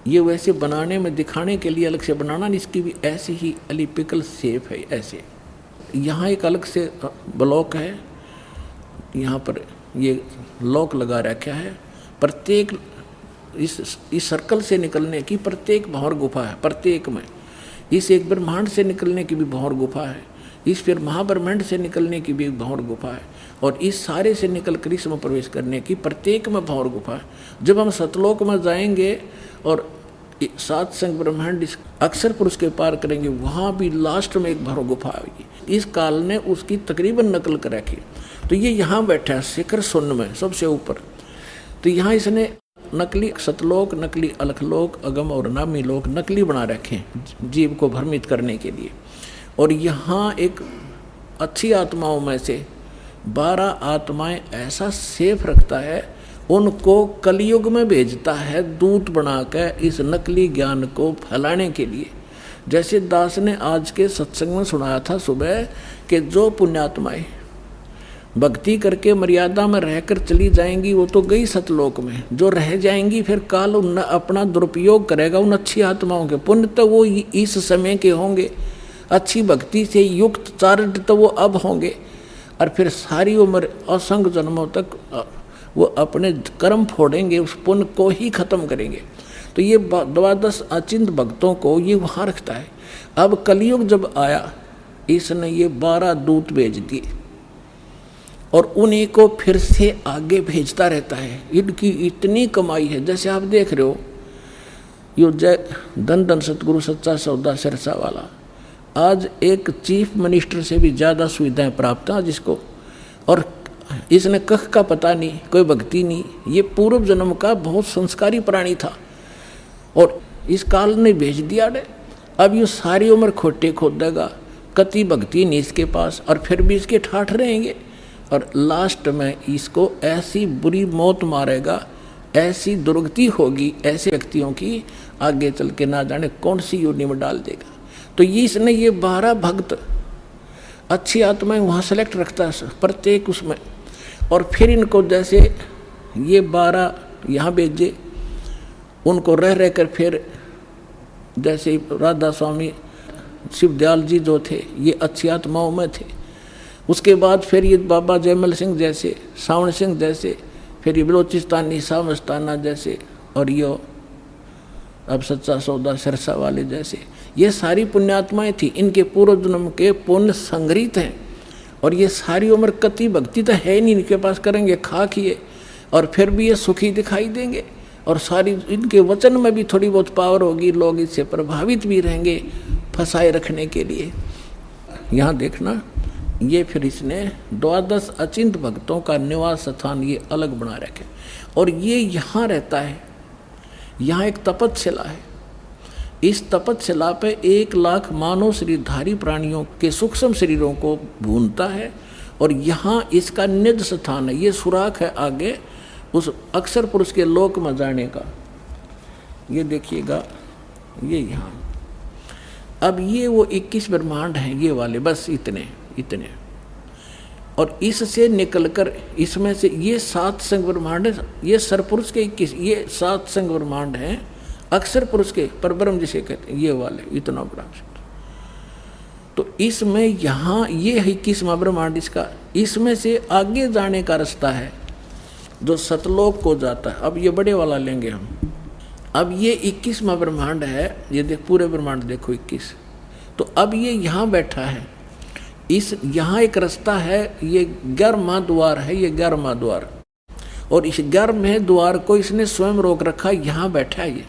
ये वैसे बनाने में, दिखाने के लिए अलग से बनाना, इसकी भी ऐसी ही एलिपिकल शेप है। ऐसे यहाँ एक अलग से ब्लॉक है, यहाँ पर ये लॉक लगा रखा है। प्रत्येक इस सर्कल से निकलने की प्रत्येक बाहर गुफा है, प्रत्येक में इस एक ब्रह्मांड से निकलने की भी भौर गुफा है, इस फिर महाब्रह्मांड से निकलने की भी एक भौर गुफा है, और इस सारे से निकल कर इसमें प्रवेश करने की प्रत्येक में भौर गुफा है। जब हम सतलोक में जाएंगे और 7 संग ब्रह्मांड इस अक्षर पुरुष के पार करेंगे, वहाँ भी लास्ट में एक भौर गुफा आएगी। इस काल ने उसकी तकरीबन नकल कर रखी। तो ये यहाँ बैठा है शिखर शून्य में सबसे ऊपर। तो यहाँ इसने नकली सतलोक, नकली अलखलोक, अगम और नामी लोक नकली बना रखे हैं जीव को भ्रमित करने के लिए। और यहाँ एक अच्छी आत्माओं में से 12 आत्माएं ऐसा सेफ रखता है, उनको कलयुग में भेजता है दूत बनाकर इस नकली ज्ञान को फैलाने के लिए। जैसे दास ने आज के सत्संग में सुनाया था सुबह कि जो पुण्यात्माएं भक्ति करके मर्यादा में रहकर चली जाएंगी वो तो गई सतलोक में, जो रह जाएंगी फिर काल उन अपना दुरुपयोग करेगा उन अच्छी आत्माओं के। पुण्य तो वो इस समय के होंगे, अच्छी भक्ति से युक्त चारित्र तो वो अब होंगे, और फिर सारी उम्र असंख्य जन्मों तक वो अपने कर्म फोड़ेंगे, उस पुण्य को ही खत्म करेंगे। तो ये 12 अचिंत भक्तों को ये वहाँ रखता है। अब कलयुग जब आया इसने ये 12 दूत भेज दिए और उन्हीं को फिर से आगे भेजता रहता है। इनकी इतनी कमाई है, जैसे आप देख रहे हो यो जय धन धन सतगुरु सच्चा सौदा सिरसा वाला आज एक चीफ मिनिस्टर से भी ज़्यादा सुविधाएं प्राप्त हैं जिसको, और इसने कख का पता नहीं, कोई भक्ति नहीं, ये पूर्व जन्म का बहुत संस्कारी प्राणी था और इस काल ने भेज दिया ने। अब ये सारी उम्र खोटे खोदेगा, कति भक्ति नहीं इसके पास, और फिर भी इसके ठाठ रहेंगे और लास्ट में इसको ऐसी बुरी मौत मारेगा, ऐसी दुर्गति होगी ऐसे व्यक्तियों की, आगे चल के ना जाने कौन सी योनि में डाल देगा। तो ये इसने ये 12 भक्त अच्छी आत्माएं वहाँ सेलेक्ट रखता है प्रत्येक उसमें, और फिर इनको जैसे ये 12 यहाँ भेजे, उनको रह रह कर फिर जैसे राधा स्वामी शिवदयाल जी जो थे ये अच्छी आत्माओं में थे, उसके बाद फिर ये बाबा जयमल सिंह जैसे, सावन सिंह जैसे, फिर ये बलोचिस्तानी सामस्ताना जैसे, और ये अब सच्चा सौदा सिरसा वाले जैसे, ये सारी पुण्यात्माएं थी। इनके पूर्व जन्म के पुण्य संग्रहित हैं, और ये सारी उम्र कति भक्ति तो है नहीं इनके पास, करेंगे खा किए, और फिर भी ये सुखी दिखाई देंगे, और सारी इनके वचन में भी थोड़ी बहुत पावर होगी, लोग इससे प्रभावित भी रहेंगे फंसाए रखने के लिए। यहाँ देखना ये फिर इसने 12 अचिंत भक्तों का निवास स्थान ये अलग बना रखे, और ये यहाँ रहता है। यहाँ एक तपतशिला है, इस तपतशिला पे 1 लाख मानव शरीरधारी प्राणियों के सूक्ष्म शरीरों को भूनता है, और यहाँ इसका निज स्थान है। ये सुराख है आगे उस अक्षर पुरुष के लोक में जाने का। ये देखिएगा ये यहाँ, अब ये वो 21 ब्रह्मांड हैं ये वाले, बस इतने, और इससे निकलकर इसमें से ये 7 संग ब्रह्मांड है, ये सरपुरुष के 21, ये 7 संग ब्रह्मांड हैं अक्षर पुरुष के परब्रह्म जिसे कहते हैं, ये वाले इतना बड़ा। तो इसमें यहाँ ये 21वां ब्रह्मांड इसका, इसमें से आगे जाने का रास्ता है जो सतलोक को जाता है। अब ये बड़े वाला लेंगे हम। अब ये 21वां ब्रह्मांड है, ये देख पूरे ब्रह्मांड देखो 21। तो अब ये यहाँ बैठा है, इस यहाँ एक रास्ता है, ये 11वां द्वार है, ये 11वां द्वार, और इस 11वें द्वार को इसने स्वयं रोक रखा। यहाँ बैठा है ये,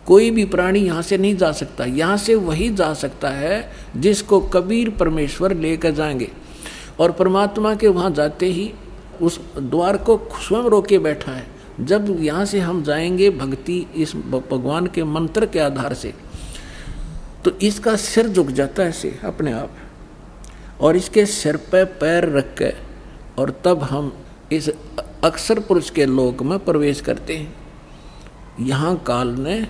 कोई भी प्राणी यहाँ से नहीं जा सकता। यहाँ से वही जा सकता है जिसको कबीर परमेश्वर लेकर जाएंगे, और परमात्मा के वहाँ जाते ही उस द्वार को स्वयं रोके बैठा है। जब यहाँ से हम जाएंगे भक्ति इस भगवान के मंत्र के आधार से, तो इसका सिर झुक जाता है ऐसे अपने आप, और इसके सिर पे पैर रख के, और तब हम इस अक्षर पुरुष के लोक में प्रवेश करते हैं। यहाँ काल ने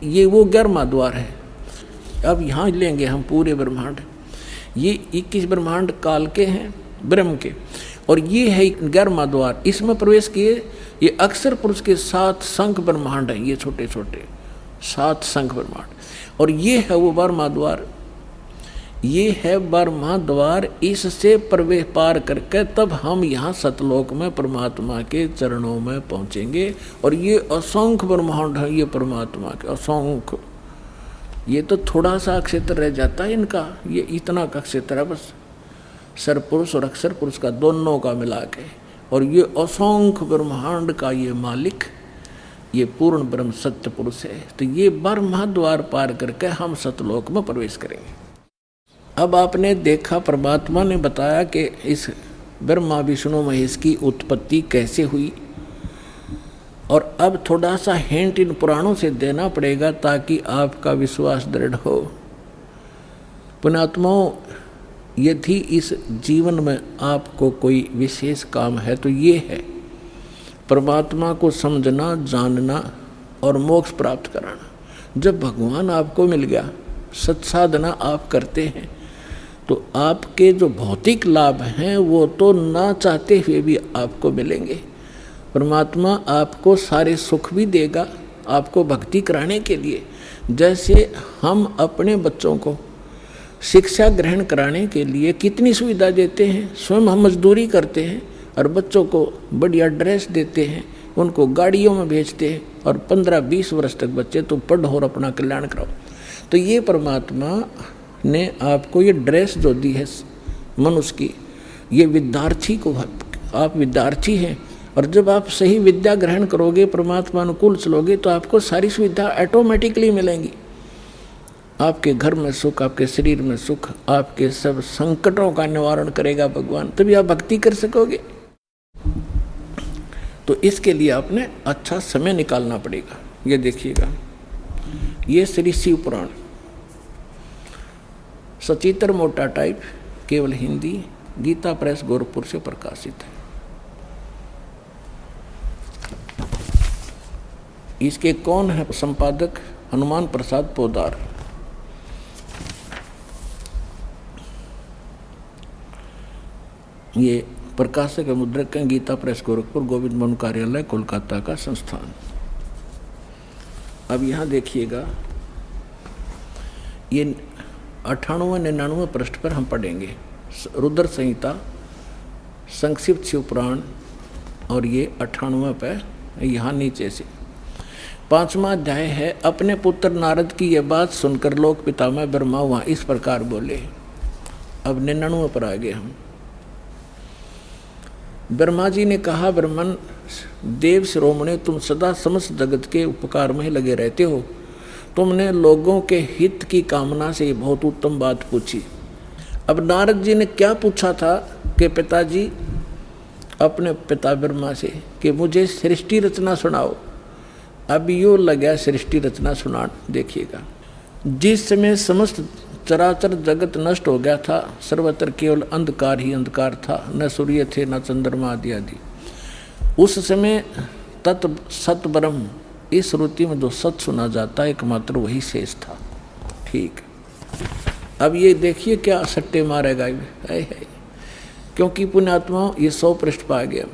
ये वो 11वां द्वार है। अब यहाँ लेंगे हम पूरे ब्रह्मांड, ये 21 ब्रह्मांड काल के हैं ब्रह्म के, और ये है 11वां द्वार। इसमें प्रवेश किए ये अक्षर पुरुष के 7 शंख ब्रह्मांड हैं, ये छोटे छोटे 7 शंख ब्रह्मांड, और ये है वो 12वां द्वार। ये है 12वां द्वार, इससे प्रवेश पार करके तब हम यहाँ सतलोक में परमात्मा के चरणों में पहुँचेंगे। और ये असंख्य ब्रह्मांड है ये परमात्मा के, असंख्य ये तो थोड़ा सा क्षेत्र रह जाता है इनका, ये इतना का क्षेत्र है बस, सर पुरुष और अक्षर पुरुष का दोनों का मिला के, और ये असंख्य ब्रह्मांड का ये मालिक, ये पूर्ण ब्रह्म सत्य पुरुष है। तो ये ब्रह्मा द्वार पार करके हम सतलोक में प्रवेश करेंगे। अब आपने देखा परमात्मा ने बताया कि इस ब्रह्मा विष्णु महेश की उत्पत्ति कैसे हुई, और अब थोड़ा सा हिंट इन पुराणों से देना पड़ेगा ताकि आपका विश्वास दृढ़ हो। पुण्यात्माओं, यदि इस जीवन में आपको कोई विशेष काम है तो ये है परमात्मा को समझना, जानना और मोक्ष प्राप्त कराना। जब भगवान आपको मिल गया, सत्साधना आप करते हैं, तो आपके जो भौतिक लाभ हैं वो तो ना चाहते हुए भी आपको मिलेंगे। परमात्मा आपको सारे सुख भी देगा आपको भक्ति कराने के लिए। जैसे हम अपने बच्चों को शिक्षा ग्रहण कराने के लिए कितनी सुविधा देते हैं, स्वयं हम मजदूरी करते हैं और बच्चों को बढ़िया ड्रेस देते हैं, उनको गाड़ियों में भेजते हैं, और 15-20 वर्ष तक बच्चे तो पढ़ो और अपना कल्याण कराओ। तो ये परमात्मा ने आपको ये ड्रेस जो दी है मनुष्य की, ये विद्यार्थी को, आप विद्यार्थी हैं, और जब आप सही विद्या ग्रहण करोगे, परमात्मा अनुकूल चलोगे, तो आपको सारी सुविधा ऑटोमेटिकली मिलेंगी। आपके घर में सुख, आपके शरीर में सुख, आपके सब संकटों का निवारण करेगा भगवान, तभी आप भक्ति कर सकोगे। तो इसके लिए आपने अच्छा समय निकालना पड़ेगा। ये देखिएगा, ये श्री शिव पुराण सचित्र मोटा टाइप, केवल हिंदी, गीता प्रेस गोरखपुर से प्रकाशित है। इसके कौन है संपादक? हनुमान प्रसाद पोदार। ये प्रकाशक है, मुद्रक है, गीता प्रेस गोरखपुर, गोविंद मोहन कार्यालय, कोलकाता का संस्थान। अब यहाँ देखिएगा, ये 98-99 पृष्ठ पर हम पढ़ेंगे रुद्र संहिता, संक्षिप्त शिव पुराण, और ये 98 पे यहाँ नीचे से 5वां अध्याय है। अपने पुत्र नारद की यह बात सुनकर लोक पितामह ब्रह्मा वहाँ इस प्रकार बोले। अब 99 पर आ गए हम। ब्रह्मा जी ने कहा, ब्रह्मन देव शिरोमणि, तुम सदा समस्त जगत के उपकार में लगे रहते हो। तुमने लोगों के हित की कामना से बहुत उत्तम बात पूछी। अब नारद जी ने क्या पूछा था कि पिताजी, अपने पिता ब्रह्मा से, कि मुझे सृष्टि रचना सुनाओ। अब यो लगा सृष्टि रचना सुना। देखिएगा, जिस समय समस्त चराचर जगत नष्ट हो गया था, सर्वत्र केवल अंधकार ही अंधकार था, न सूर्य थे न चंद्रमा आदि आदि। उस समय तत् सत ब्रह्म, इस श्रुति में जो सत सुना जाता है एकमात्र वही शेष था। ठीक, अब ये देखिए क्या सट्टे मारेगा है। क्योंकि पुण्यात्मा ये 100 पृष्ठ पा गया।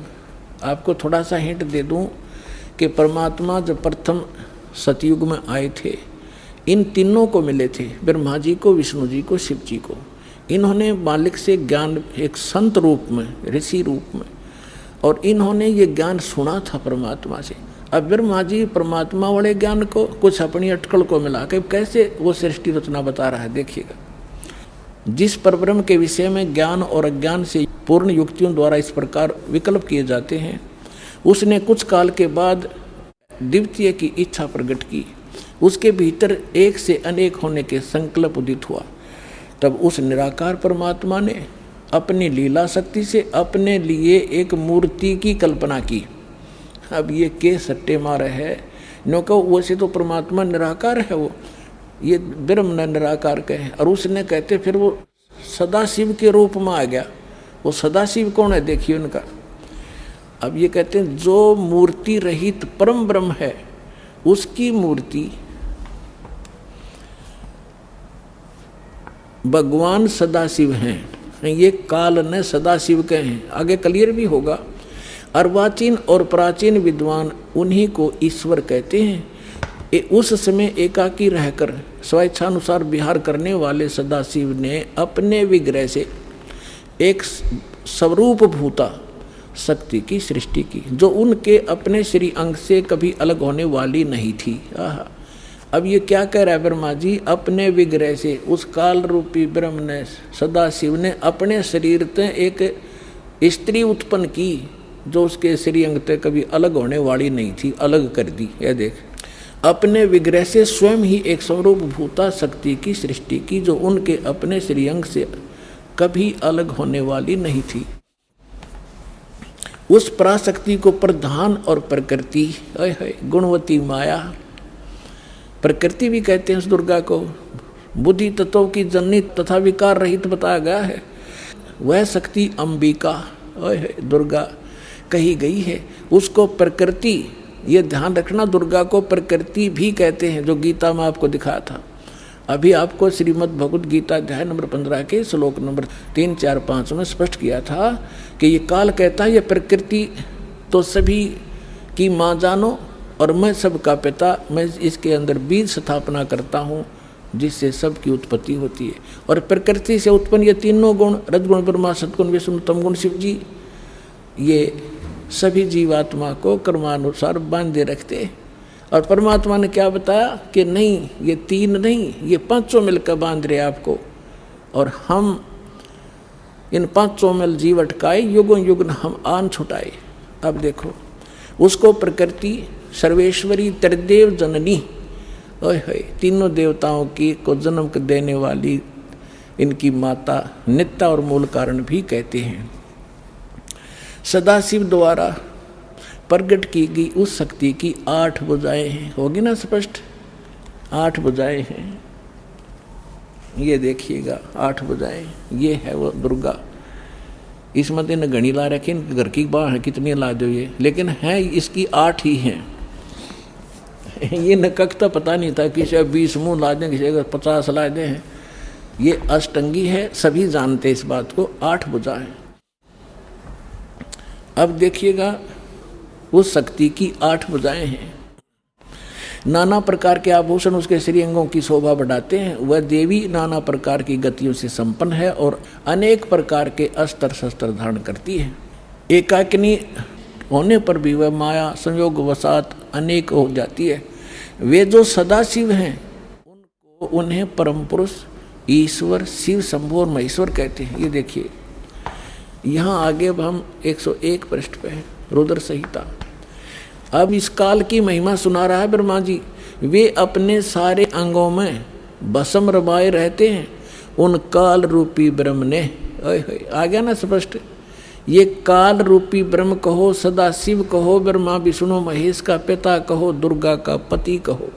आपको थोड़ा सा हिंट दे दूं कि परमात्मा जब प्रथम सतयुग में आए थे, इन तीनों को मिले थे, ब्रह्मा जी को, विष्णु जी को, शिव जी को। इन्होंने मालिक से ज्ञान एक संत रूप में, ऋषि रूप में, और इन्होंने ये ज्ञान सुना था परमात्मा से। अब ब्रह्मा जी परमात्मा वाले ज्ञान को कुछ अपनी अटकल को मिला के कैसे वो सृष्टि रचना बता रहा है। देखिएगा, जिस परब्रह्म के विषय में ज्ञान और अज्ञान से पूर्ण युक्तियों द्वारा इस प्रकार विकल्प किए जाते हैं, उसने कुछ काल के बाद द्वितीय की इच्छा प्रकट की। उसके भीतर एक से अनेक होने के संकल्प उदित हुआ। तब उस निराकार परमात्मा ने अपनी लीला शक्ति से अपने लिए एक मूर्ति की कल्पना की। अब ये के सट्टे मारे है, नो को वैसे तो परमात्मा निराकार है, वो ये ब्रह्म ने निराकार कहे, और उसने कहते फिर वो सदाशिव के रूप में आ गया। वो सदाशिव कौन है? देखिए उनका। अब ये कहते हैं जो मूर्ति रहित परम ब्रह्म है, उसकी मूर्ति भगवान सदाशिव हैं। ये काल ने सदाशिव कहे हैं, आगे क्लियर भी होगा। अर्वाचीन और प्राचीन विद्वान उन्हीं को ईश्वर कहते हैं। उस समय एकाकी रहकर स्वेच्छानुसार विहार करने वाले सदाशिव ने अपने विग्रह से एक स्वरूप भूता शक्ति की सृष्टि की, जो उनके अपने श्री अंग से कभी अलग होने वाली नहीं थी। अब ये क्या कह रहा है ब्रह्मा जी, अपने विग्रह से उस काल रूपी ब्रह्म ने, सदाशिव ने अपने शरीर से एक स्त्री उत्पन्न की जो उसके श्रीअंग से कभी अलग होने वाली नहीं थी, अलग कर दी। यह देख, अपने विग्रह से स्वयं ही एक स्वरूप भूता शक्ति की सृष्टि की जो उनके अपने श्रीअंग से कभी अलग होने वाली नहीं थी। उस पराशक्ति को प्रधान और प्रकृति, गुणवती माया, प्रकृति भी कहते हैं उस दुर्गा को, बुद्धि तत्वों की जननी तथा विकार रहित बताया गया है। वह शक्ति अंबिका दुर्गा कही गई है। उसको प्रकृति, ये ध्यान रखना, दुर्गा को प्रकृति भी कहते हैं, जो गीता में आपको दिखाया था। अभी आपको श्रीमद् भगवद गीता अध्याय नंबर 15 के श्लोक नंबर 3, 4, 5 में स्पष्ट किया था कि ये काल कहता है, ये प्रकृति तो सभी की माँ जानो और मैं सबका पिता, मैं इसके अंदर बीज स्थापना करता हूँ जिससे सबकी उत्पत्ति होती है। और प्रकृति से उत्पन्न ये तीनों गुण, रजगुण ब्रह्मा, सद्गुण विष्णु, तमगुण शिव जी, ये सभी जीवात्मा को कर्मानुसार बांधे रखते। और परमात्मा ने क्या बताया कि नहीं, ये तीन नहीं, ये पांचों मिलकर बांध रहे आपको, और हम इन पांचों मिल जीव अटकाए, युगों युग हम आन छुटाए। अब देखो, उसको प्रकृति सर्वेश्वरी त्रिदेव जननी, तीनों देवताओं की को जन्म देने वाली इनकी माता, नित्या और मूल कारण भी कहते हैं। सदाशिव द्वारा प्रकट की गई उस शक्ति की 8 भुजाएं हैं। होगी ना स्पष्ट? 8 भुजाएं हैं, ये देखिएगा 8 भुजाएं, ये है वो दुर्गा। इसमें तो घनी ला रखी, घर की बाहर कितनी ला दो ये, लेकिन है इसकी 8 ही हैं। ये नकक तो पता नहीं था, किसी 20 मुँह ला दें, किसी 50 ला दें। ये अष्टंगी है, सभी जानते इस बात को, 8 भुजा है। अब देखिएगा, उस शक्ति की 8 भुजाएं हैं। नाना प्रकार के आभूषण उसके श्रीअंगों की शोभा बढ़ाते हैं। वह देवी नाना प्रकार की गतियों से संपन्न है और अनेक प्रकार के अस्त्र शस्त्र धारण करती है। एकाकिनी होने पर भी वह माया संयोग वसात अनेक हो जाती है। वे जो सदाशिव हैं उन्हें परम पुरुष, ईश्वर, शिव, शंभु और महेश्वर कहते हैं। ये देखिए, यहाँ आगे अब हम 101 पृष्ठ पे हैं, रुद्र संहिता। अब इस काल की महिमा सुना रहा है ब्रह्मा जी। वे अपने सारे अंगों में भस्म रमाए रहते हैं। उन काल रूपी ब्रह्म ने, आ गया ना स्पष्ट, ये काल रूपी ब्रह्म कहो, सदाशिव कहो, ब्रह्मा विष्णु महेश का पिता कहो, दुर्गा का पति कहो,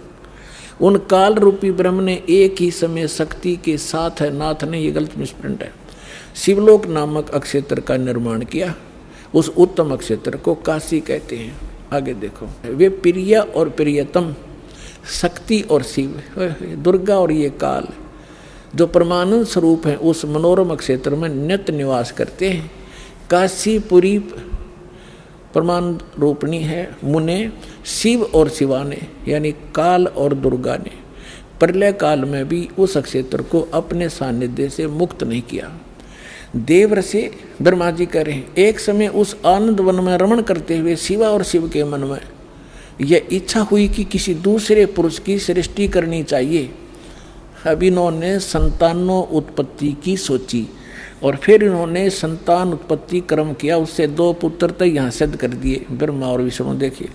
उन काल रूपी ब्रह्म ने एक ही समय शक्ति के साथ है, नाथ ने, ये गलत मिसप्रिंट है, शिवलोक नामक अक्षेत्र का निर्माण किया। उस उत्तम अक्षेत्र को काशी कहते हैं। आगे देखो, वे प्रिय और प्रियतम, शक्ति और शिव, दुर्गा और ये काल जो परमानंद स्वरूप हैं, उस मनोरम अक्षेत्र में नित्य निवास करते हैं। काशीपुरी परमानंद रूपणी है। मुने शिव और शिवा ने, यानी काल और दुर्गा ने प्रलय काल में भी उस अक्षेत्र को अपने सानिध्य से मुक्त नहीं किया। देवऋषि ब्रह्मा जी कह रहे हैं, एक समय उस आनंद वन में रमण करते हुए शिवा और शिव के मन में यह इच्छा हुई कि किसी दूसरे पुरुष की सृष्टि करनी चाहिए। अब इन्होंने संतानों उत्पत्ति की सोची और फिर इन्होंने संतान उत्पत्ति कर्म किया। उससे 2 पुत्र तो यहाँ सिद्ध कर दिए, ब्रह्मा और विष्णु। देखिए,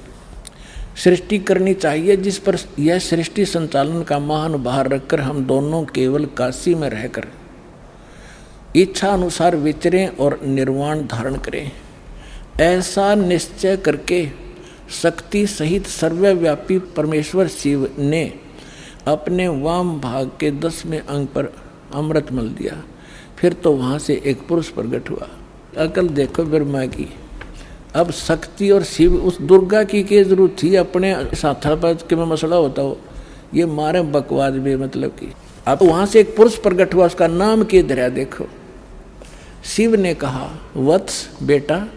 सृष्टि करनी चाहिए जिस पर यह सृष्टि संचालन का महान भार रखकर हम दोनों केवल काशी में रहकर इच्छा अनुसार विचरें और निर्वाण धारण करें। ऐसा निश्चय करके शक्ति सहित सर्वव्यापी परमेश्वर शिव ने अपने वाम भाग के 10वें अंग पर अमृत मल दिया। फिर तो वहाँ से एक पुरुष प्रकट हुआ। अकल देखो ब्रह्मा की। अब शक्ति और शिव, उस दुर्गा की क्या जरूरत थी अपने साथा पर के में मसला होता हो, ये मारे बकवाद में, मतलब कि अब वहाँ से एक पुरुष प्रकट हुआ, उसका नाम के धरा देखो। शिव ने कहा, वत्स बेटा,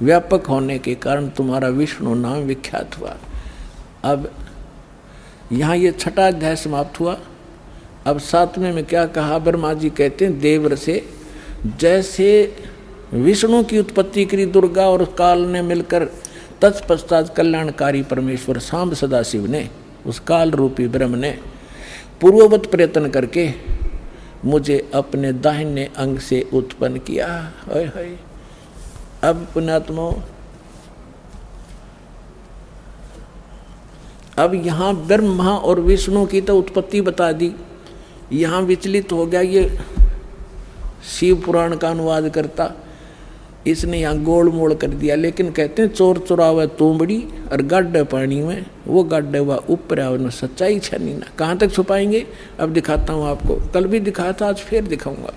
व्यापक होने के कारण तुम्हारा विष्णु नाम विख्यात हुआ। अब यहाँ ये 6वां अध्याय समाप्त हुआ। अब 7वें में क्या कहा ब्रह्मा जी कहते हैं, देवऋषि जैसे विष्णु की उत्पत्ति करी दुर्गा और काल ने मिलकर, तत्पश्चात कल्याणकारी परमेश्वर सांब सदाशिव ने उस काल रूपी ब्रह्म ने पूर्ववत प्रयत्न करके मुझे अपने दाहिने अंग से उत्पन्न किया। हाय हाय। अब पुण्यात्मा, अब यहाँ ब्रह्मा और विष्णु की तो उत्पत्ति बता दी, यहाँ विचलित हो गया ये शिव पुराण का अनुवाद करता, इसने यहाँ गोल मोड़ कर दिया। लेकिन कहते हैं चोर चुरावे तूंबड़ी और गाड्डे पानी में, वो गाड्डे हुआ ऊपर आओ न सच्चाई छनी ना। कहाँ तक छुपाएंगे? अब दिखाता हूँ आपको, कल भी दिखाया था, आज फिर दिखाऊंगा।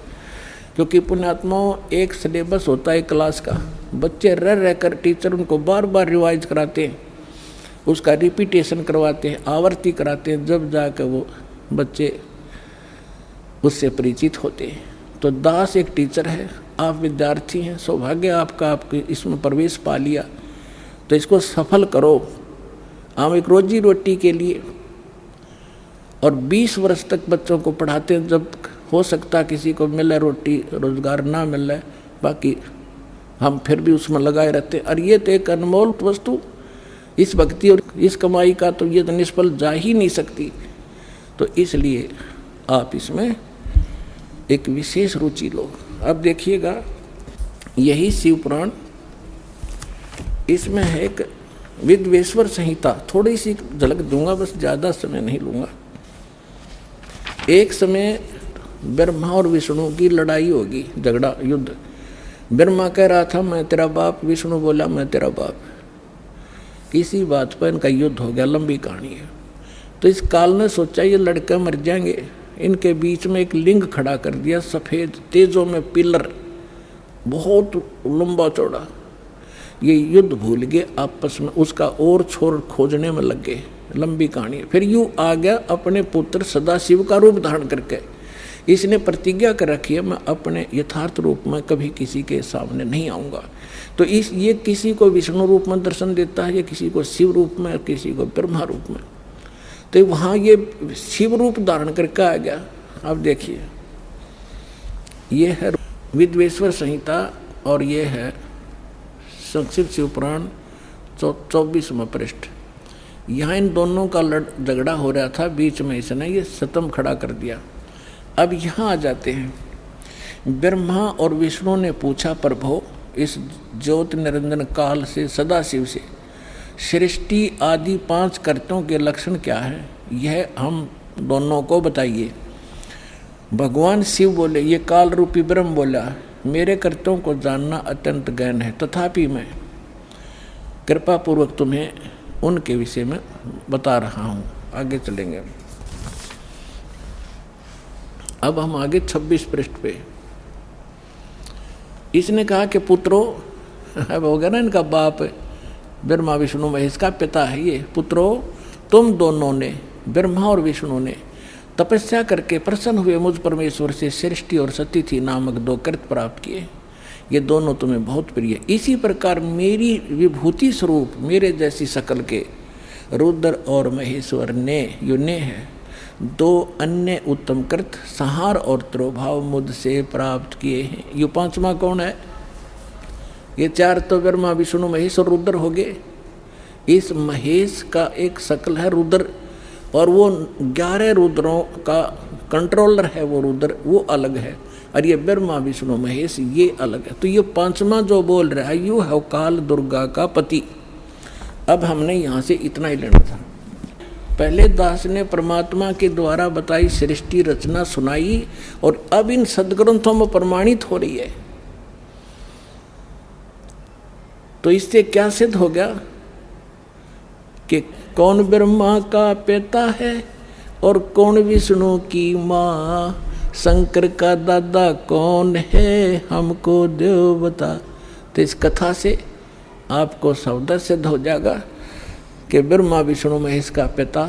क्योंकि पुण्यात्माओं, एक सिलेबस होता है क्लास का, बच्चे रह रह कर टीचर उनको बार बार रिवाइज कराते हैं, उसका रिपीटेशन करवाते हैं, आवर्ती कराते हैं, जब जाकर वो बच्चे उससे परिचित होते हैं। तो दास एक टीचर है, आप विद्यार्थी हैं, सौभाग्य आपका, आपके इसमें प्रवेश पा लिया, तो इसको सफल करो। हम एक रोजी रोटी के लिए और 20 वर्ष तक बच्चों को पढ़ाते हैं, जब हो सकता किसी को मिले रोटी रोजगार ना मिले, बाकी हम फिर भी उसमें लगाए रहते। और ये तो एक अनमोल वस्तु, इस भक्ति और इस कमाई का तो ये तो निष्फल जा ही नहीं सकती। तो इसलिए आप इसमें एक विशेष रुचि लो। अब देखिएगा, यही शिव पुराण, इसमें है एक विद्वेश्वर संहिता, थोड़ी सी झलक दूंगा, बस ज़्यादा समय नहीं लूँगा। एक समय ब्रह्मा और विष्णु की लड़ाई होगी, झगड़ा, युद्ध। ब्रह्मा कह रहा था मैं तेरा बाप, विष्णु बोला मैं तेरा बाप। किसी बात पर इनका युद्ध हो गया, लंबी कहानी है। तो इस काल ने सोचा ये लड़के मर जाएंगे, इनके बीच में एक लिंग खड़ा कर दिया, सफ़ेद तेजों में पिलर, बहुत लंबा चौड़ा। ये युद्ध भूल गए आपस में, उसका और छोर खोजने में लग गए। लंबी कहानी है। फिर यूँ आ गया अपने पुत्र सदाशिव का रूप धारण करके। इसने प्रतिज्ञा कर रखी है मैं अपने यथार्थ रूप में कभी किसी के सामने नहीं आऊँगा। तो ये किसी को विष्णु रूप में दर्शन देता है, या किसी को शिव रूप में, किसी को ब्रह्मा रूप में। तो वहाँ ये शिव रूप धारण करके आ गया। अब देखिए, ये है विद्वेश्वर संहिता और ये है संक्षिप्त शिव पुराण 24वां पृष्ठ। यहाँ इन दोनों का झगड़ा हो रहा था, बीच में इसने ये सतम खड़ा कर दिया। अब यहाँ आ जाते हैं। ब्रह्मा और विष्णु ने पूछा प्रभो, इस ज्योत निरंजन काल से सदाशिव से सृष्टि आदि 5 कर्तों के लक्षण क्या है, यह हम दोनों को बताइए। भगवान शिव बोले, ये काल रूपी ब्रह्म बोला, मेरे कर्तों को जानना अत्यंत गहन है, तथापि मैं कृपा पूर्वक तुम्हें उनके विषय में बता रहा हूँ। आगे चलेंगे। अब हम आगे 26 पृष्ठ पे। इसने कहा कि पुत्रों, अब हो गया ना इनका बाप ब्रह्मा विष्णु महेश का पिता है ये। पुत्रों, तुम दोनों ने, ब्रह्मा और विष्णु ने तपस्या करके प्रसन्न हुए मुझ परमेश्वर से सृष्टि और सतिथि नामक 2 कृत प्राप्त किए। ये दोनों तुम्हें बहुत प्रिय। इसी प्रकार मेरी विभूति स्वरूप मेरे जैसी शकल के रुद्र और महेश्वर ने, यो ने है, 2 अन्य उत्तम कृत संहार और त्रोभाव मुझसे प्राप्त किए हैं। यो 5वां कौन है? ये 4 तो ब्रह्मा विष्णु महेश और रुद्र हो गए। इस महेश का एक शकल है रुद्र, और वो 11 रुद्रों का कंट्रोलर है वो रुद्र, वो अलग है। और ये ब्रह्मा विष्णु महेश ये अलग है। तो ये 5वां जो बोल रहा है यू है काल दुर्गा का पति। अब हमने यहाँ से इतना ही लेना था। पहले दास ने परमात्मा के द्वारा बताई सृष्टि रचना सुनाई, और अब इन सदग्रंथों में प्रमाणित हो रही है। तो इससे क्या सिद्ध हो गया कि कौन ब्रह्मा का पिता है और कौन विष्णु की माँ, शंकर का दादा कौन है, हमको देव बता। तो इस कथा से आपको शब्द सिद्ध हो जाएगा कि ब्रह्मा विष्णु महेश का पिता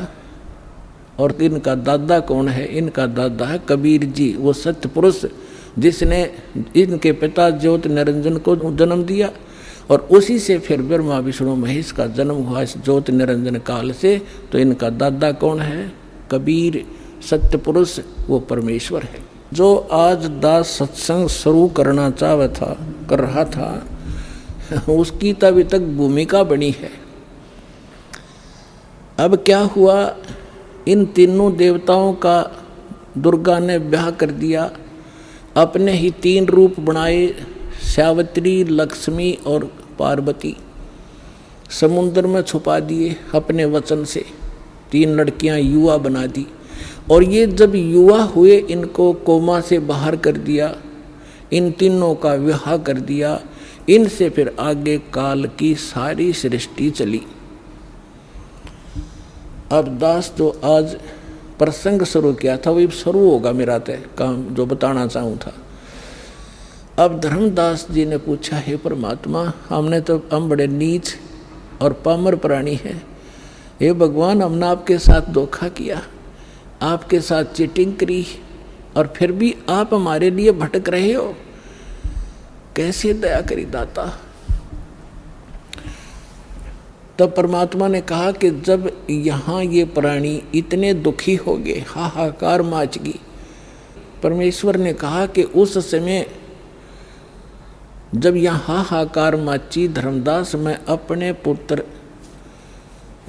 और इनका दादा कौन है। इनका दादा है कबीर जी, वो सत्य पुरुष जिसने इनके पिता ज्योत निरंजन को जन्म दिया, और उसी से फिर ब्रह्मा विष्णु महेश का जन्म हुआ इस ज्योत निरंजन काल से। तो इनका दादा कौन है? कबीर, सत्य पुरुष, वो परमेश्वर है। जो आज दास सत्संग शुरू करना कर रहा था उसकी तो अभी तक भूमिका बनी है। अब क्या हुआ, इन तीनों देवताओं का दुर्गा ने ब्याह कर दिया, अपने ही 3 रूप बनाए, सावित्री, लक्ष्मी और पार्वती, समुद्र में छुपा दिए अपने वचन से। 3 लड़कियां युवा बना दी, और ये जब युवा हुए इनको कोमा से बाहर कर दिया, इन तीनों का विवाह कर दिया। इनसे फिर आगे काल की सारी सृष्टि चली। अब दास जो आज प्रसंग शुरू किया था वही शुरू होगा मेरा तय काम जो बताना चाहूँ था। अब धर्मदास जी ने पूछा, हे परमात्मा, हम बड़े नीच और पामर प्राणी हैं, हे भगवान, हमने आपके साथ धोखा किया, आपके साथ चीटिंग करी, और फिर भी आप हमारे लिए भटक रहे हो, कैसे दया करी दाता। तब परमात्मा ने कहा कि जब यहाँ ये प्राणी इतने दुखी हो गए, हाहाकार मच गई, परमेश्वर ने कहा कि उस समय जब यहाँ हाहाकार मची, धर्मदास, मैं अपने पुत्र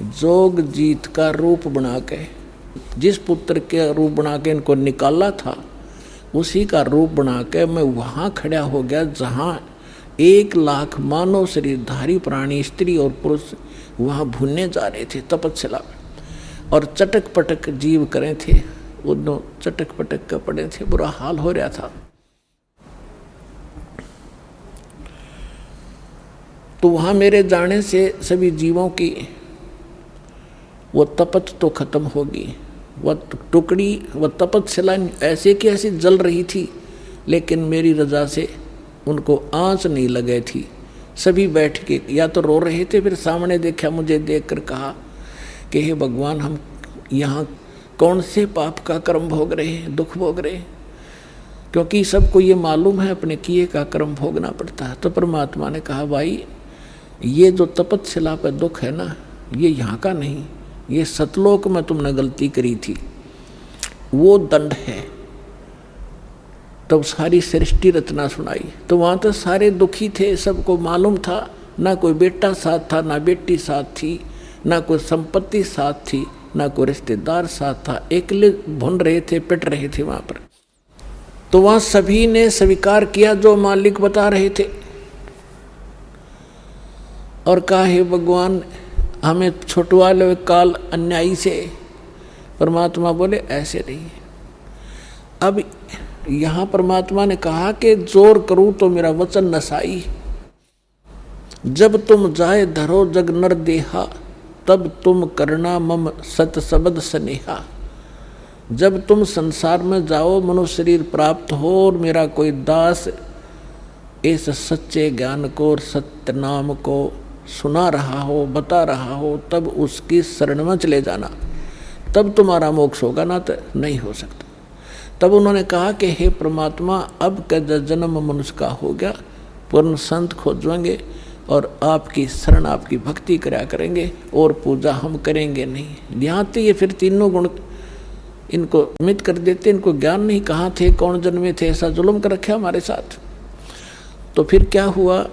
जोगजीत का रूप बना के, जिस पुत्र के रूप बना के इनको निकाला था, उसी का रूप बना के मैं वहाँ खड़ा हो गया जहाँ 1 लाख मानव शरीरधारी प्राणी, स्त्री और पुरुष वहाँ भूनने जा रहे थे तपस्या, और चटक पटक जीव करे थे, उन चटक पटक का पड़े थे, बुरा हाल हो रहा था। तो वहाँ मेरे जाने से सभी जीवों की वो तपत तो खत्म होगी। वह टुकड़ी, वह तपस्या ऐसे की ऐसी जल रही थी, लेकिन मेरी रजा से उनको आँच नहीं लगे थी। सभी बैठ के या तो रो रहे थे, फिर सामने देखा, मुझे देखकर कहा कि हे भगवान, हम यहाँ कौन से पाप का कर्म भोग रहे हैं, दुख भोग रहे हैं, क्योंकि सबको ये मालूम है अपने किए का कर्म भोगना पड़ता है। तो परमात्मा ने कहा, भाई, ये जो तपस्या पर दुख है ना, ये यहाँ का नहीं, ये सतलोक में तुमने गलती करी थी, वो दंड है। तब सारी सृष्टि रचना सुनाई। तो वहाँ तो सारे दुखी थे, सबको मालूम था, ना कोई बेटा साथ था, ना बेटी साथ थी, ना कोई संपत्ति साथ थी, ना कोई रिश्तेदार साथ था, अकेले भुन रहे थे, पिट रहे थे वहाँ पर। तो वहाँ सभी ने स्वीकार किया जो मालिक बता रहे थे, और कहा, हे भगवान, हमें छुटवा लो काल अन्यायी से। परमात्मा बोले, ऐसे नहीं। अब यहाँ परमात्मा ने कहा कि जोर करूं तो मेरा वचन नसाई, जब तुम जाए धरो जग नर देहा, तब तुम करना मम सत शब्द स्नेहा। जब तुम संसार में जाओ, मनुष्य शरीर प्राप्त हो, और मेरा कोई दास इस सच्चे ज्ञान को और सत्य नाम को सुना रहा हो, बता रहा हो, तब उसकी शरण में चले जाना, तब तुम्हारा मोक्ष होगा, ना तो नहीं हो सकता। तब उन्होंने कहा कि हे परमात्मा, अब का जन्म मनुष्य का हो गया, पूर्ण संत खोजेंगे और आपकी शरण, आपकी भक्ति करा करेंगे, और पूजा हम करेंगे नहीं। यहाँ तो ये फिर तीनों गुण इनको मित कर देते, इनको ज्ञान नहीं, कहाँ थे, कौन जन्मे थे, ऐसा जुल्म कर रखा हमारे साथ। तो फिर क्या हुआ,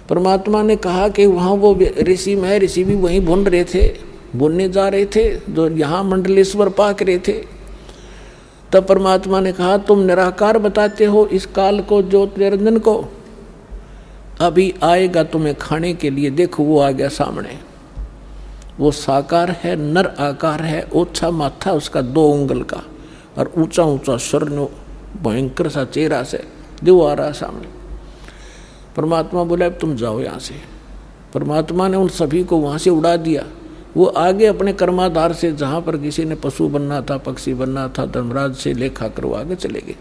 परमात्मा ने कहा कि वहाँ वो ऋषि में, ऋषि भी वहीं भुन रहे थे, भुनने जा रहे थे, जो यहाँ मंडलेश्वर पाक रहे थे। तब परमात्मा ने कहा, तुम निराकार बताते हो इस काल को, ज्योत निरंजन को, अभी आएगा तुम्हें खाने के लिए। देखो वो आ गया सामने, वो साकार है, नर आकार है, ओछा माथा उसका 2 उंगल का, और ऊंचा ऊंचा स्वर्ण भयंकर सा चेहरा से देव आ रहा सामने। परमात्मा बोला, अब तुम जाओ यहाँ से। परमात्मा ने उन सभी को वहाँ से उड़ा दिया। वो आगे अपने कर्माधार से, जहाँ पर किसी ने पशु बनना था, पक्षी बनना था, धर्मराज से लेखा करवा के चले गए।